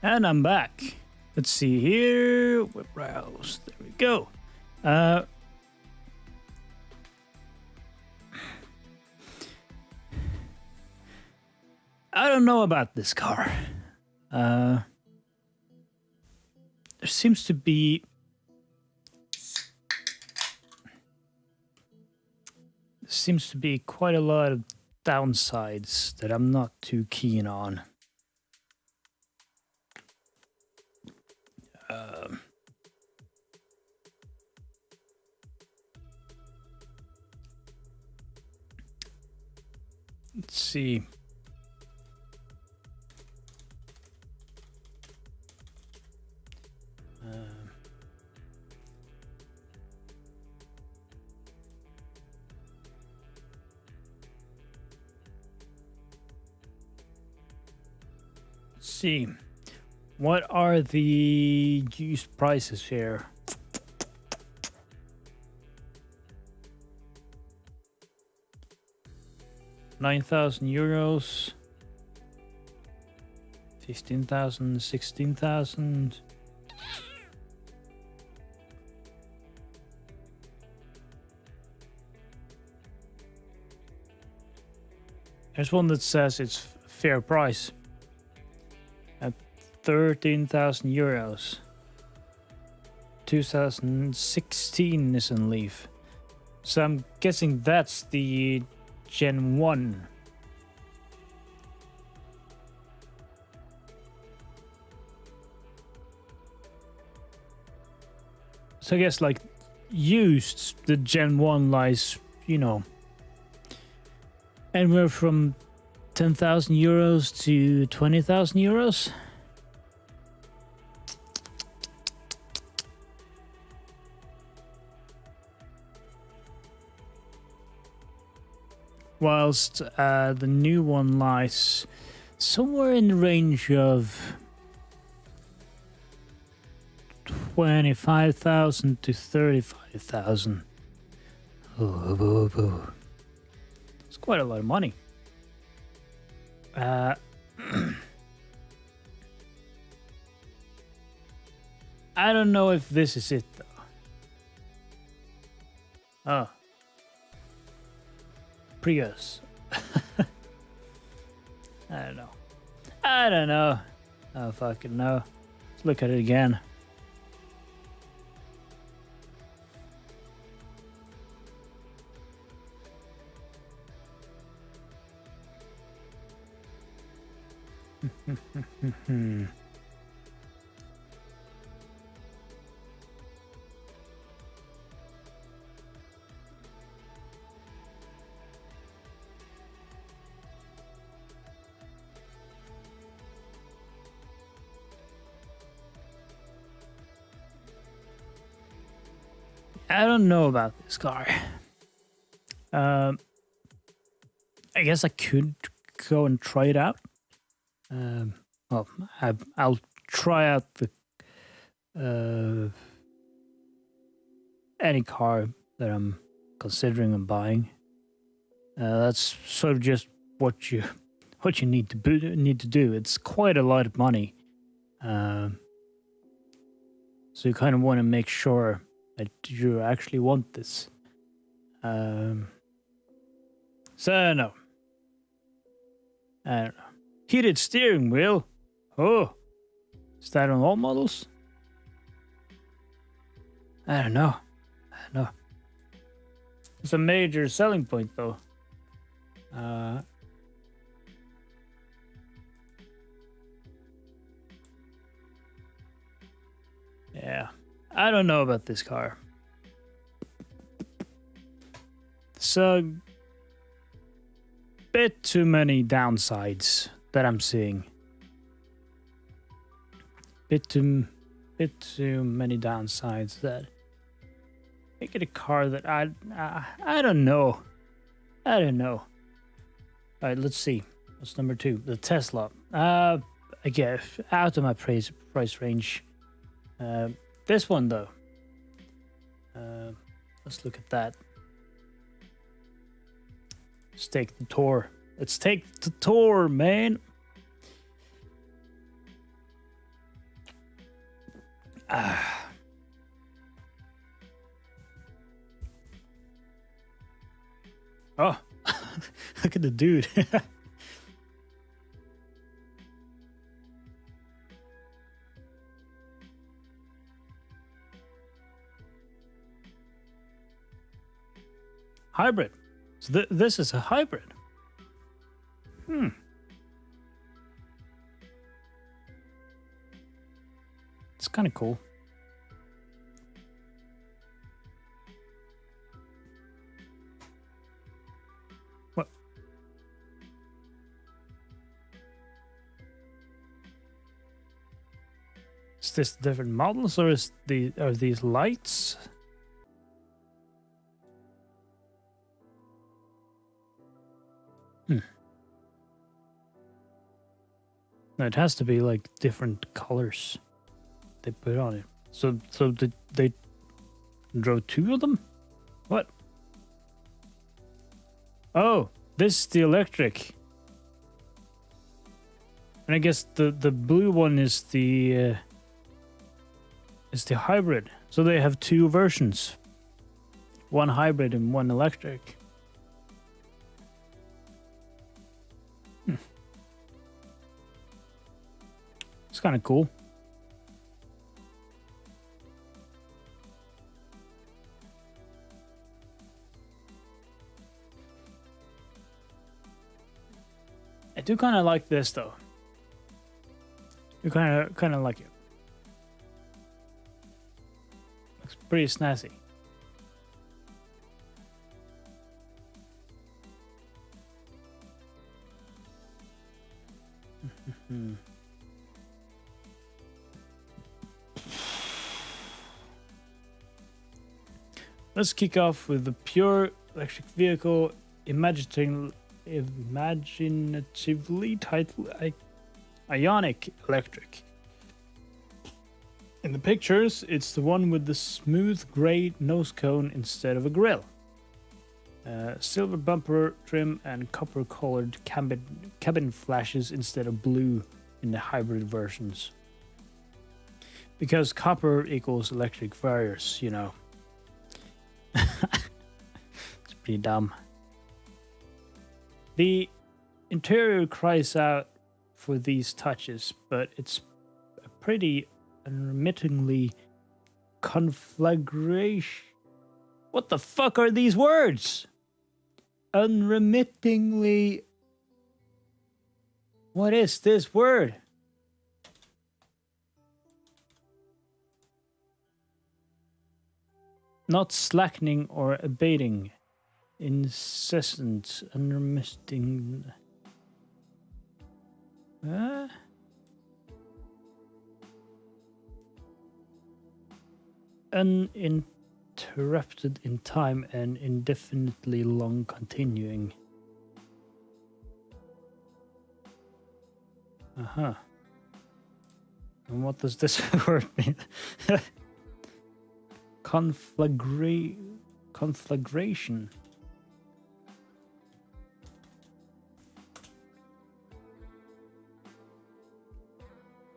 Speaker 1: And I'm back. Let's see here. Web browse. There we go. I don't know about this car. There seems to be quite a lot of downsides that I'm not too keen on. Let's see. Let's see. What are the used prices here? 9,000 euros. 15,000, 16,000. There's one that says it's fair price at 13,000 euros. 2016 Nissan Leaf. So I'm guessing that's the Gen 1. So I guess like used, the Gen 1 lies, you know, anywhere from 10,000 euros to 20,000 euros. Whilst the new one lies somewhere in the range of 25,000 to 35,000. It's quite a lot of money. I don't know if this is it though. Oh. Prius. I don't know. I don't fucking know. Let's look at it again. I don't know about this car. I guess I could go and try it out. Well, I'll try out the any car that I'm considering on buying. That's sort of just what you need to do. It's quite a lot of money, so you kind of want to make sure that you actually want this. So I don't know. Heated steering wheel. Oh, is that on all models? I don't know. It's a major selling point, though. Yeah, I don't know about this car. So, bit too many downsides that I'm seeing. Bit too many downsides that make it a car that I don't know. All right, let's see. What's number 2? The Tesla. Again, out of my price range. This one though. Let's look at that. Let's take the tour. Let's take the tour, man. Oh, look at the dude. Hybrid. So this is a hybrid. It's kind of cool. What? Is this different models, or are these lights? No, it has to be like different colors they put on it. So they drove 2 of them? What? Oh, This is the electric. And I guess the blue one is the hybrid. So they have two versions. One hybrid and one electric. It's kind of cool. I do kind of like this though. You kind of like it. Looks pretty snazzy. Let's kick off with the pure electric vehicle, imaginatively titled Ioniq Electric. In the pictures, it's the one with the smooth grey nose cone instead of a grille. Silver bumper trim and copper-colored cabin flashes instead of blue in the hybrid versions. Because copper equals electric variants, you know. It's pretty dumb. The interior cries out for these touches, but it's a pretty unremittingly conflagration. What the fuck are these words? Unremittingly. What is this word? Not slackening or abating. Incessant, unremitting. Uninterrupted in time and indefinitely long continuing. Uh-huh. And what does this word mean? Conflagration.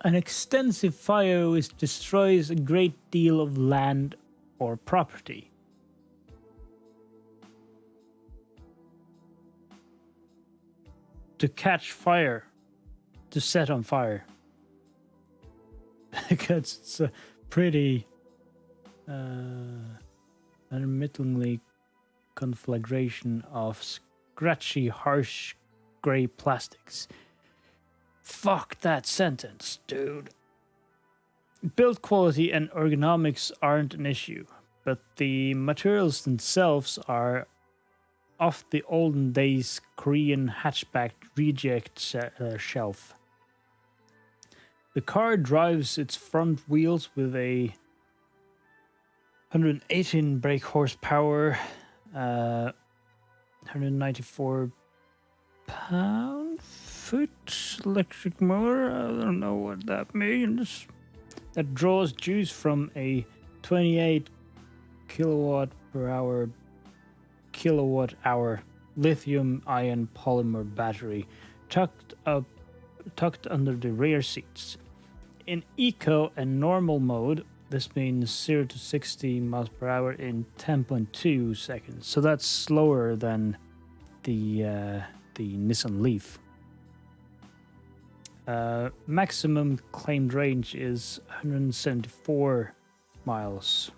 Speaker 1: An extensive fire which destroys a great deal of land or property. To catch fire. To set on fire. Because it's a pretty unremittingly conflagration of scratchy, harsh grey plastics. Fuck that sentence, dude. Build quality and ergonomics aren't an issue, but the materials themselves are off the olden days Korean hatchback reject shelf. The car drives its front wheels with a 118 brake horsepower, 194 pound-foot electric motor. I don't know what that means. That draws juice from a 28 kilowatt hour lithium-ion polymer battery tucked under the rear seats. In eco and normal mode, this means 0 to 60 miles per hour in 10.2 seconds. So that's slower than the Nissan Leaf. Maximum claimed range is 174 miles.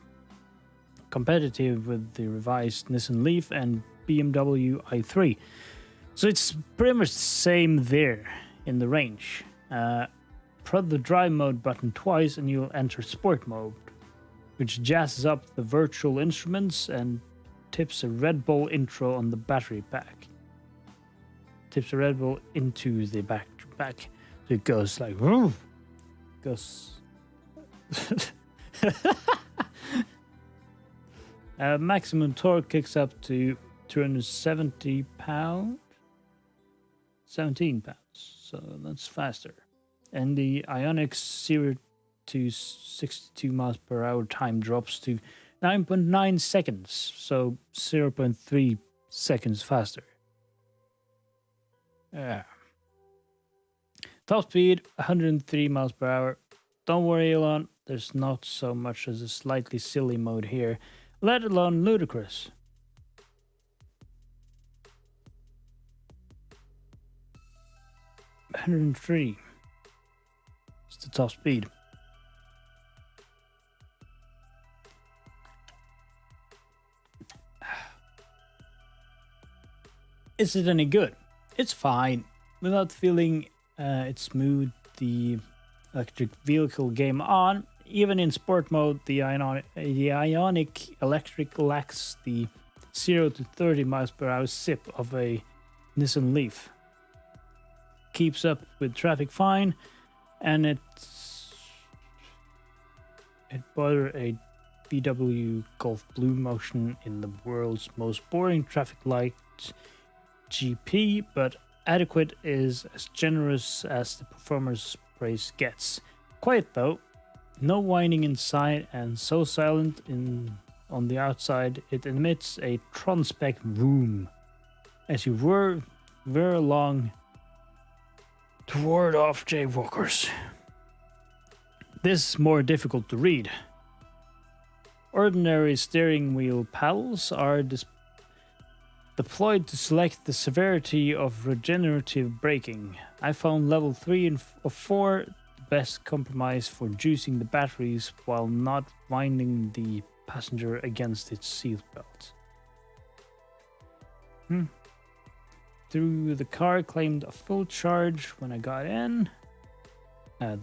Speaker 1: Competitive with the revised Nissan Leaf and BMW i3. So it's pretty much the same there in the range. Press the drive mode button twice and you'll enter sport mode, which jazzes up the virtual instruments and tips a Red Bull intro on the battery pack. Tips a Red Bull into the back. So it goes like, whoo, goes. Maximum torque kicks up to 270 pounds. 17 pounds, so that's faster. And the Ioniq 0 to 62 miles per hour time drops to 9.9 seconds, so 0.3 seconds faster. Yeah. Top speed 103 miles per hour. Don't worry, Elon. There's not so much as a slightly silly mode here, let alone ludicrous. 103. It's the top speed. Is it any good? It's fine. Without feeling it smooth the electric vehicle game on, even in sport mode, the Ionic Electric lacks the 0 to 30 miles per hour zip of a Nissan Leaf. Keeps up with traffic fine, and it bought a VW Golf Blue Motion in the world's most boring traffic light GP, but adequate is as generous as the performer's praise gets. Quiet though, no whining inside, and so silent on the outside it emits a Tron-spec vroom as you whir along to ward off jaywalkers. This is more difficult to read. Ordinary steering wheel paddles are deployed to select the severity of regenerative braking. I found level 3 of 4 the best compromise for juicing the batteries while not winding the passenger against its seatbelt. Though the car claimed a full charge when I got in, the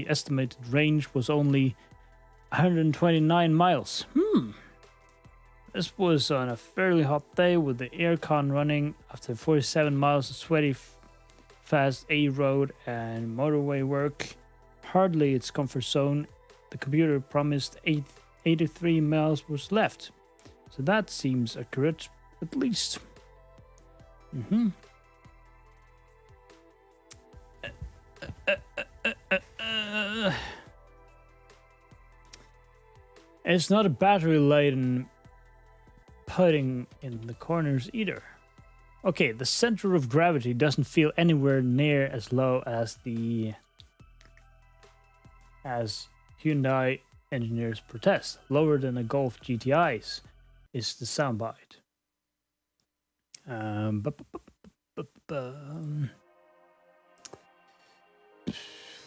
Speaker 1: estimated range was only 129 miles. This was on a fairly hot day with the aircon running after 47 miles of sweaty, fast A road and motorway work. Hardly its comfort zone. The computer promised 83 miles was left. So that seems accurate, at least. It's not a battery-laden putting in the corners either. Okay, the center of gravity doesn't feel anywhere near as low as Hyundai engineers protest. Lower than a Golf GTI's is the soundbite.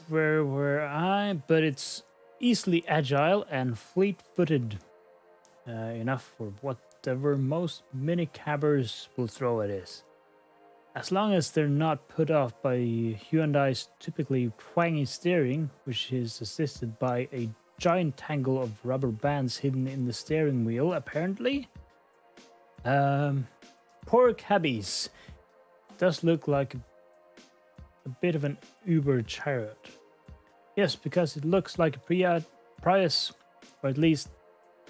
Speaker 1: Where were I? But it's easily agile and fleet-footed enough for whatever most mini-cabbers will throw at it. As long as they're not put off by Hyundai's typically twangy steering, which is assisted by a giant tangle of rubber bands hidden in the steering wheel, apparently. Poor cabbies. Does look like a bit of an Uber chariot. Yes, because it looks like a Prius, or at least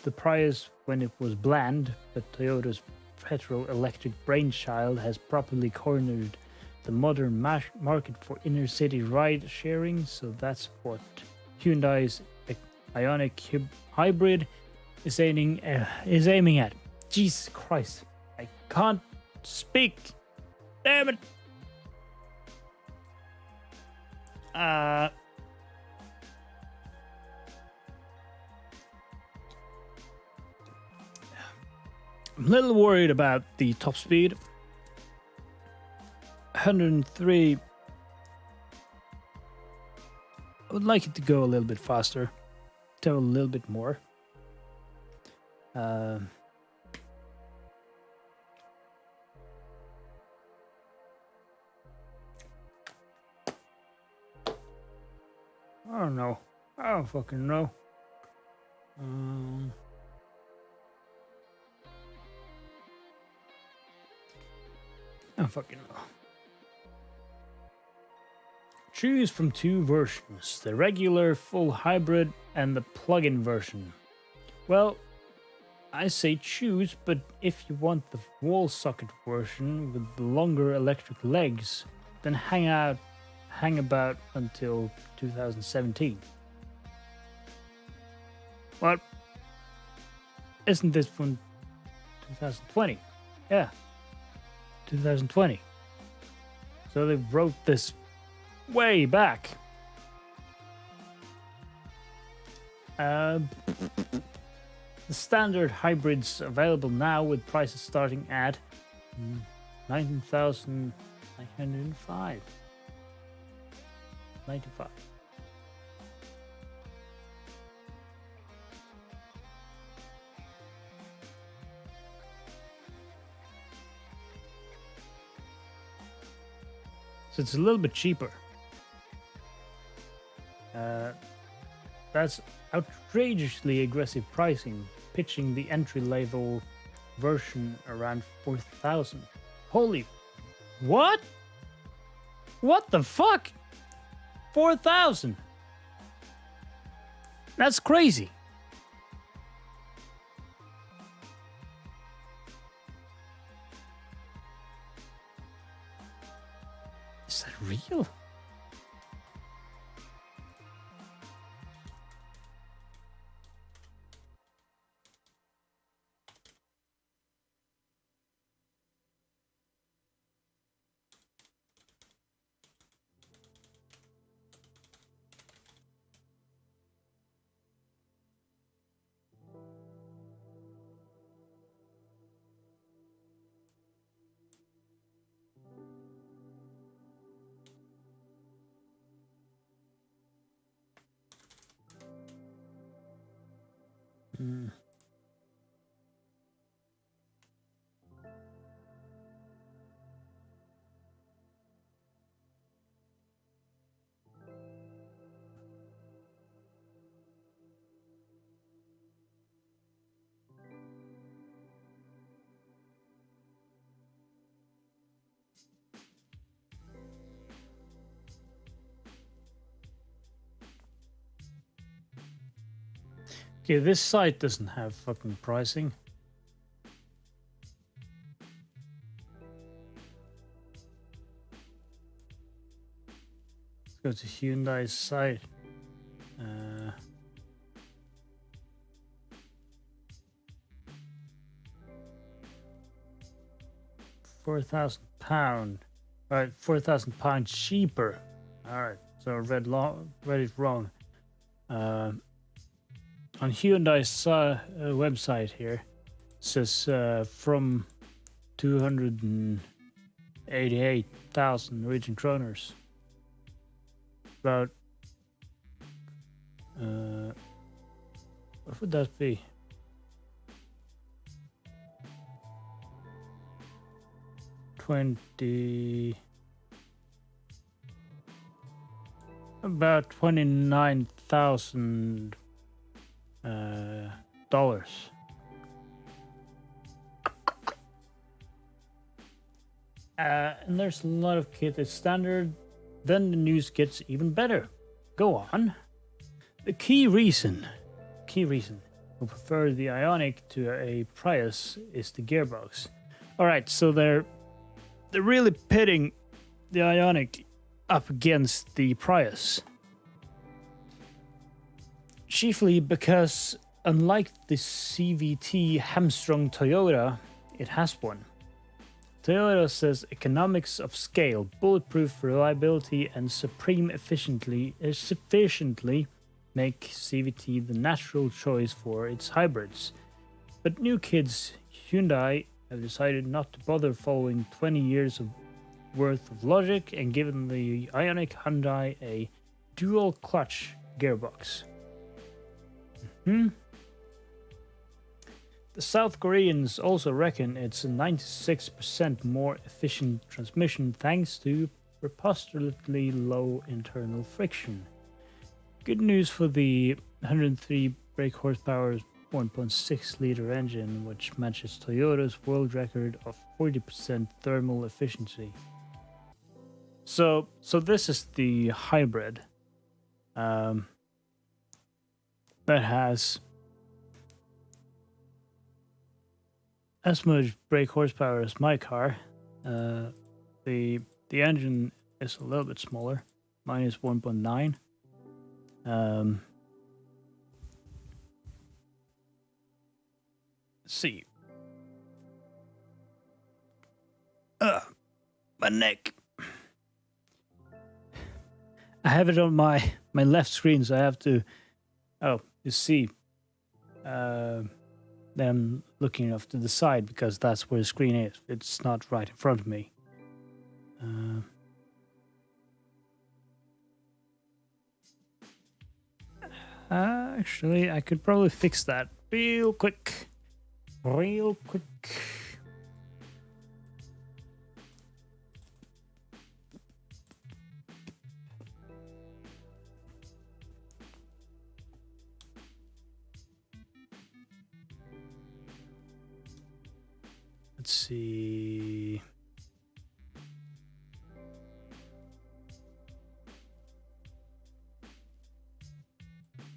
Speaker 1: the Prius when it was bland, but Toyota's petrol-electric brainchild has properly cornered the modern market for inner-city ride-sharing, so that's what Hyundai's Ionic Hybrid is aiming at. Jesus Christ, I can't speak. Damn it. I'm a little worried about the top speed. 103. I would like it to go a little bit faster. To have a little bit more. I don't know. I don't fucking know. I don't fucking know. Choose from two versions, the regular full hybrid and the plug-in version. Well, I say choose, but if you want the wall socket version with the longer electric legs, then hang about until 2017. What? Isn't this from 2020? Yeah. 2020. So they wrote this way back. The standard hybrids available now with prices starting at 19,905. 95. So it's a little bit cheaper. That's outrageously aggressive pricing, pitching the entry-level version around 4,000. Holy... What? What the fuck? 4,000? That's crazy. Is that real? Mm. Okay, this site doesn't have fucking pricing. Let's go to Hyundai's site. £4,000. Alright, £4,000 cheaper. Alright, so I read it wrong. On Hyundai's website here, it says from 288,000 Norwegian kroners. About what would that be? About $29,000 dollars. And there's a lot of kit that's standard. Then the news gets even better. Go on. The key reason we prefer the Ioniq to a Prius is the gearbox. All right, so they're really pitting the Ioniq up against the Prius. Chiefly because, unlike the CVT hamstrung Toyota, it has one. Toyota says economics of scale, bulletproof reliability, and supreme efficiently make CVT the natural choice for its hybrids. But new kids, Hyundai, have decided not to bother following 20 years worth of logic and given the Ioniq Hyundai a dual clutch gearbox. The South Koreans also reckon it's a 96% more efficient transmission thanks to preposterously low internal friction. Good news for the 103 brake horsepower 1.6 liter engine, which matches Toyota's world record of 40% thermal efficiency. So this is the hybrid that has as much brake horsepower as my car. The engine is a little bit smaller. Mine is 1.9. Let's see. My neck. I have it on my left screen, so I have to. Oh, you see. Them looking off to the side because that's where the screen is. It's not right in front of me. Actually, I could probably fix that real quick. Real quick. Let's see.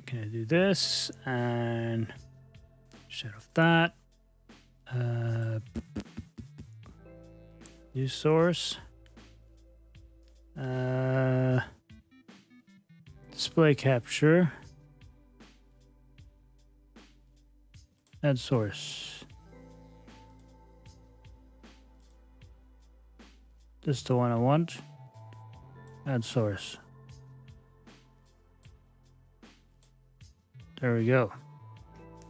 Speaker 1: Can I do this and shut off that? New source. Display capture. Add source. This is the one I want. Add source. There we go.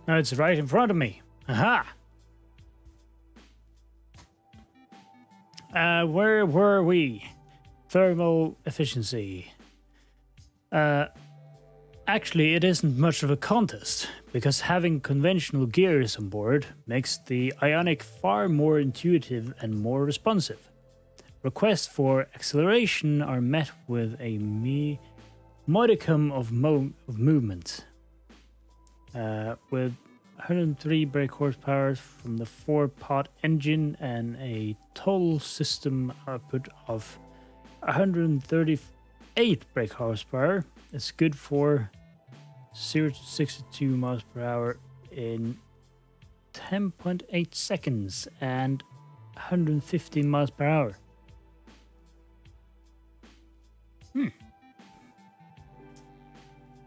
Speaker 1: Now it's right in front of me. Aha! Where were we? Thermal efficiency. Actually, it isn't much of a contest, because having conventional gears on board makes the Ionic far more intuitive and more responsive. Requests for acceleration are met with a modicum of movement. With 103 brake horsepower from the 4-pot engine and a total system output of 138 brake horsepower, it's good for 0 to 62 miles per hour in 10.8 seconds and 115 miles per hour.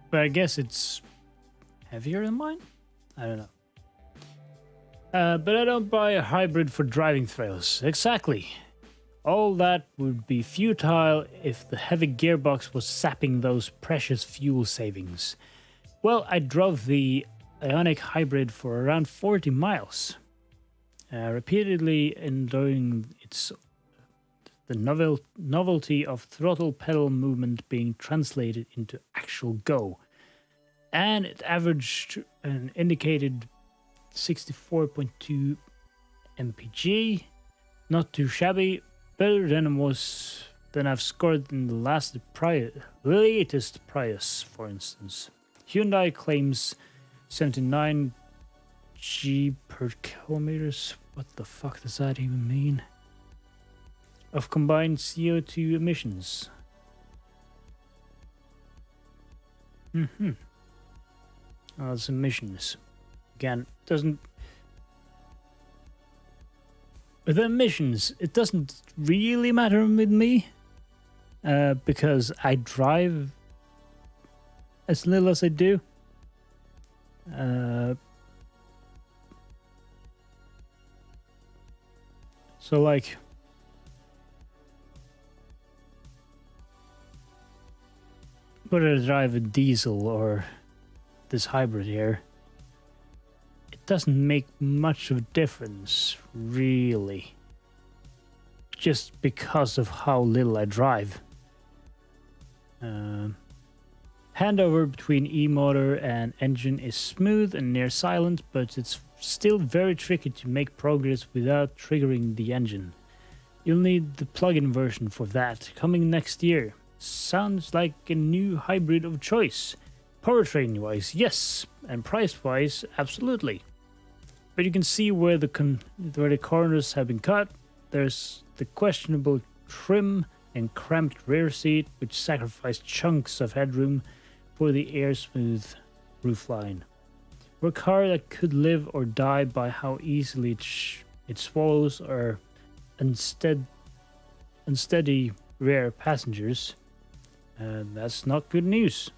Speaker 1: But I guess it's heavier than mine? I don't know. But I don't buy a hybrid for driving thrills. Exactly. All that would be futile if the heavy gearbox was sapping those precious fuel savings. Well, I drove the Ionic hybrid for around 40 miles, repeatedly enjoying the novelty of throttle pedal movement being translated into actual go. And it averaged an indicated 64.2 mpg. Not too shabby, better than I've scored in the latest Prius, for instance. Hyundai claims 79 G per kilometers. What the fuck does that even mean? Of combined CO2 emissions. It's emissions. Again, doesn't. With emissions, it doesn't really matter with me, because I drive as little as I do. So like. Whether I drive a diesel or this hybrid here, it doesn't make much of a difference, really. Just because of how little I drive. Handover between e-motor and engine is smooth and near silent, but it's still very tricky to make progress without triggering the engine. You'll need the plug-in version for that, coming next year. Sounds like a new hybrid of choice. Powertrain wise, yes, and price wise, absolutely. But you can see where the corners have been cut. There's the questionable trim and cramped rear seat, which sacrifice chunks of headroom for the air smooth roofline. For a car that could live or die by how easily it swallows or unsteady rear passengers, that's not good news.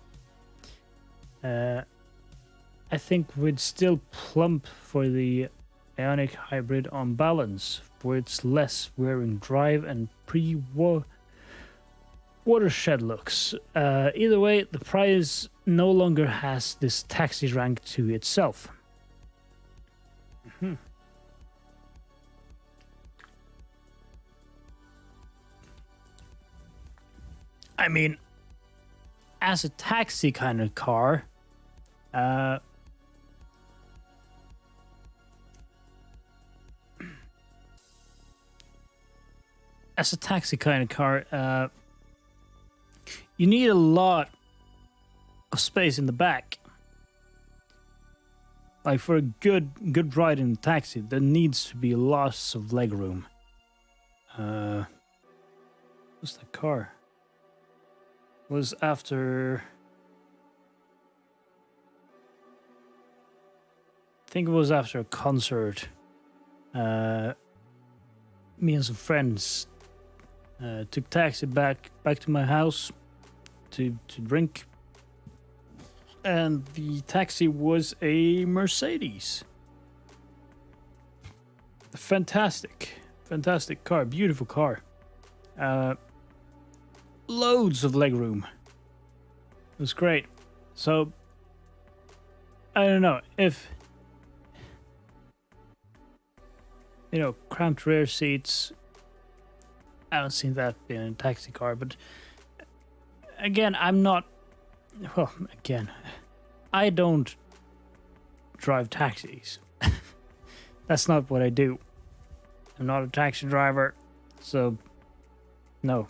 Speaker 1: I think we'd still plump for the Ioniq Hybrid on balance for its less wearing drive and watershed looks. Either way, the Prius no longer has this taxi rank to itself. I mean, as a taxi kind of car, you need a lot of space in the back. Like for a good ride in a taxi, there needs to be lots of leg room. What's that car? Was after, I think it was after a concert. Me and some friends took taxi back to my house to drink, and the taxi was a Mercedes. Fantastic car, beautiful car. Loads of leg room. It was great. So I don't know if, you know, cramped rear seats. I don't see that being a taxi car, but again, I don't drive taxis. That's not what I do. I'm not a taxi driver, so no.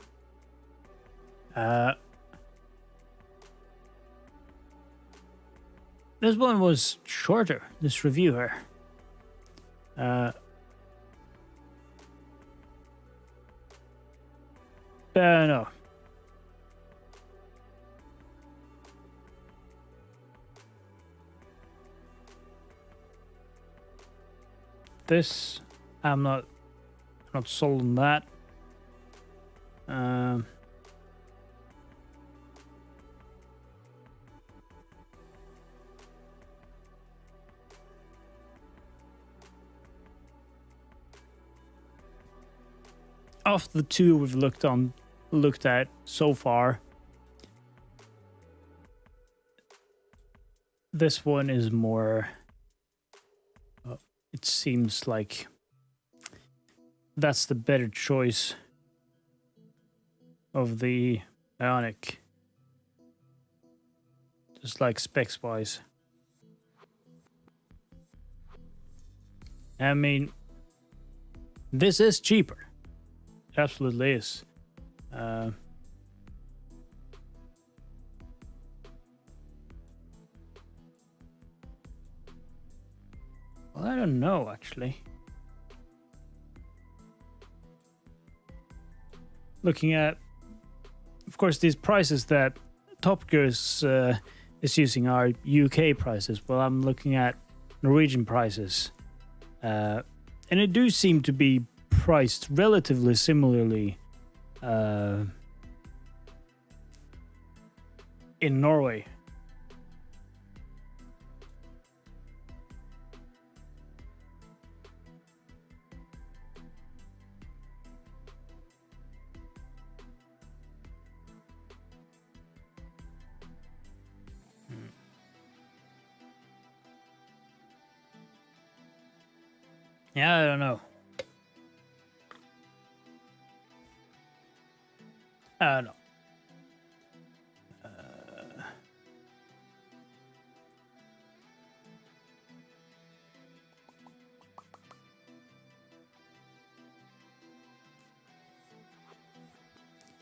Speaker 1: This one was shorter, this review here. But no. This, I'm not sold on that. Of the two we've looked at so far, this one is more, it seems like that's the better choice of the Ioniq, just like specs wise. I mean, this is cheaper. It absolutely is. Well, I don't know, actually. Looking at, of course, these prices that Top Gear is using are UK prices. Well, I'm looking at Norwegian prices. And it do seem to be priced relatively similarly in Norway. Yeah, I don't know. I don't know.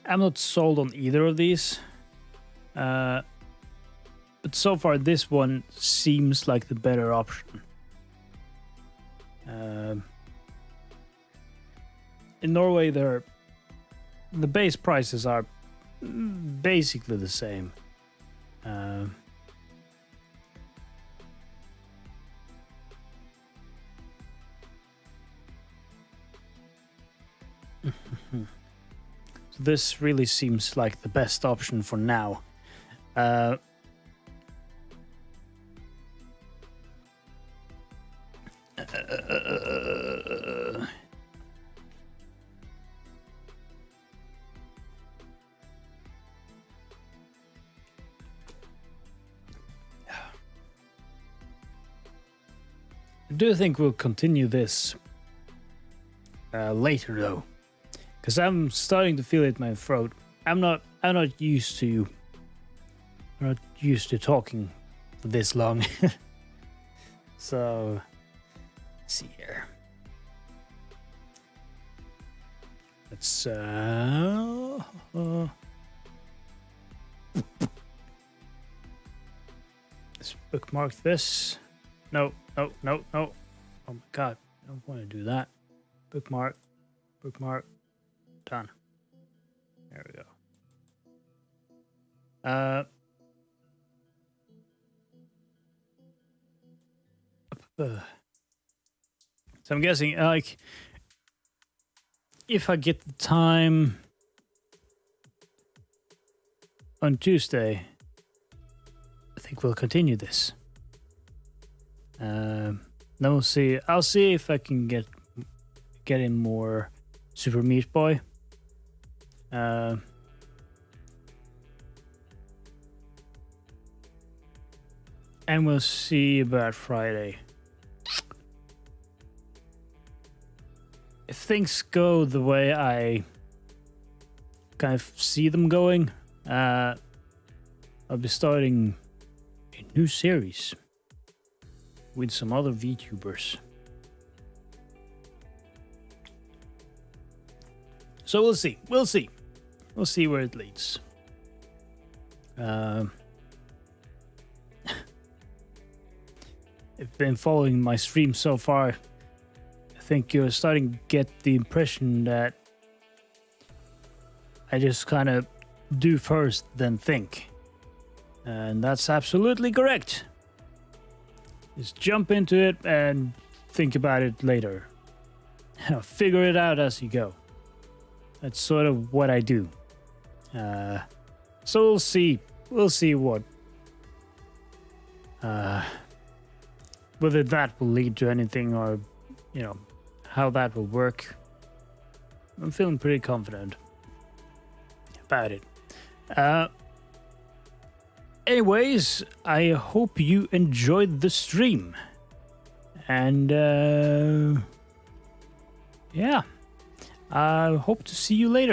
Speaker 1: I'm not sold on either of these. But so far, this one seems like the better option. In Norway, the base prices are basically the same. So this really seems like the best option for now. I do think we'll continue this later though, because I'm starting to feel it in my throat. I'm not used to talking for this long. So let's see here. Let's let's bookmark this. No. Oh my god, I don't want to do that. Bookmark. Done. There we go. So I'm guessing, like, if I get the time on Tuesday, I think we'll continue this. Then we'll see. I'll see if I can get in more Super Meat Boy. And we'll see about Friday. If things go the way I kind of see them going, I'll be starting a new series with some other VTubers. So we'll see. We'll see where it leads. If you've been following my stream so far, I think you're starting to get the impression that I just kind of do first, then think. And that's absolutely correct. Just jump into it and think about it later. Figure it out as you go. That's sort of what I do. So we'll see. We'll see what whether that will lead to anything, or how that will work. I'm feeling pretty confident about it. Anyways, I hope you enjoyed the stream. And yeah, I hope to see you later.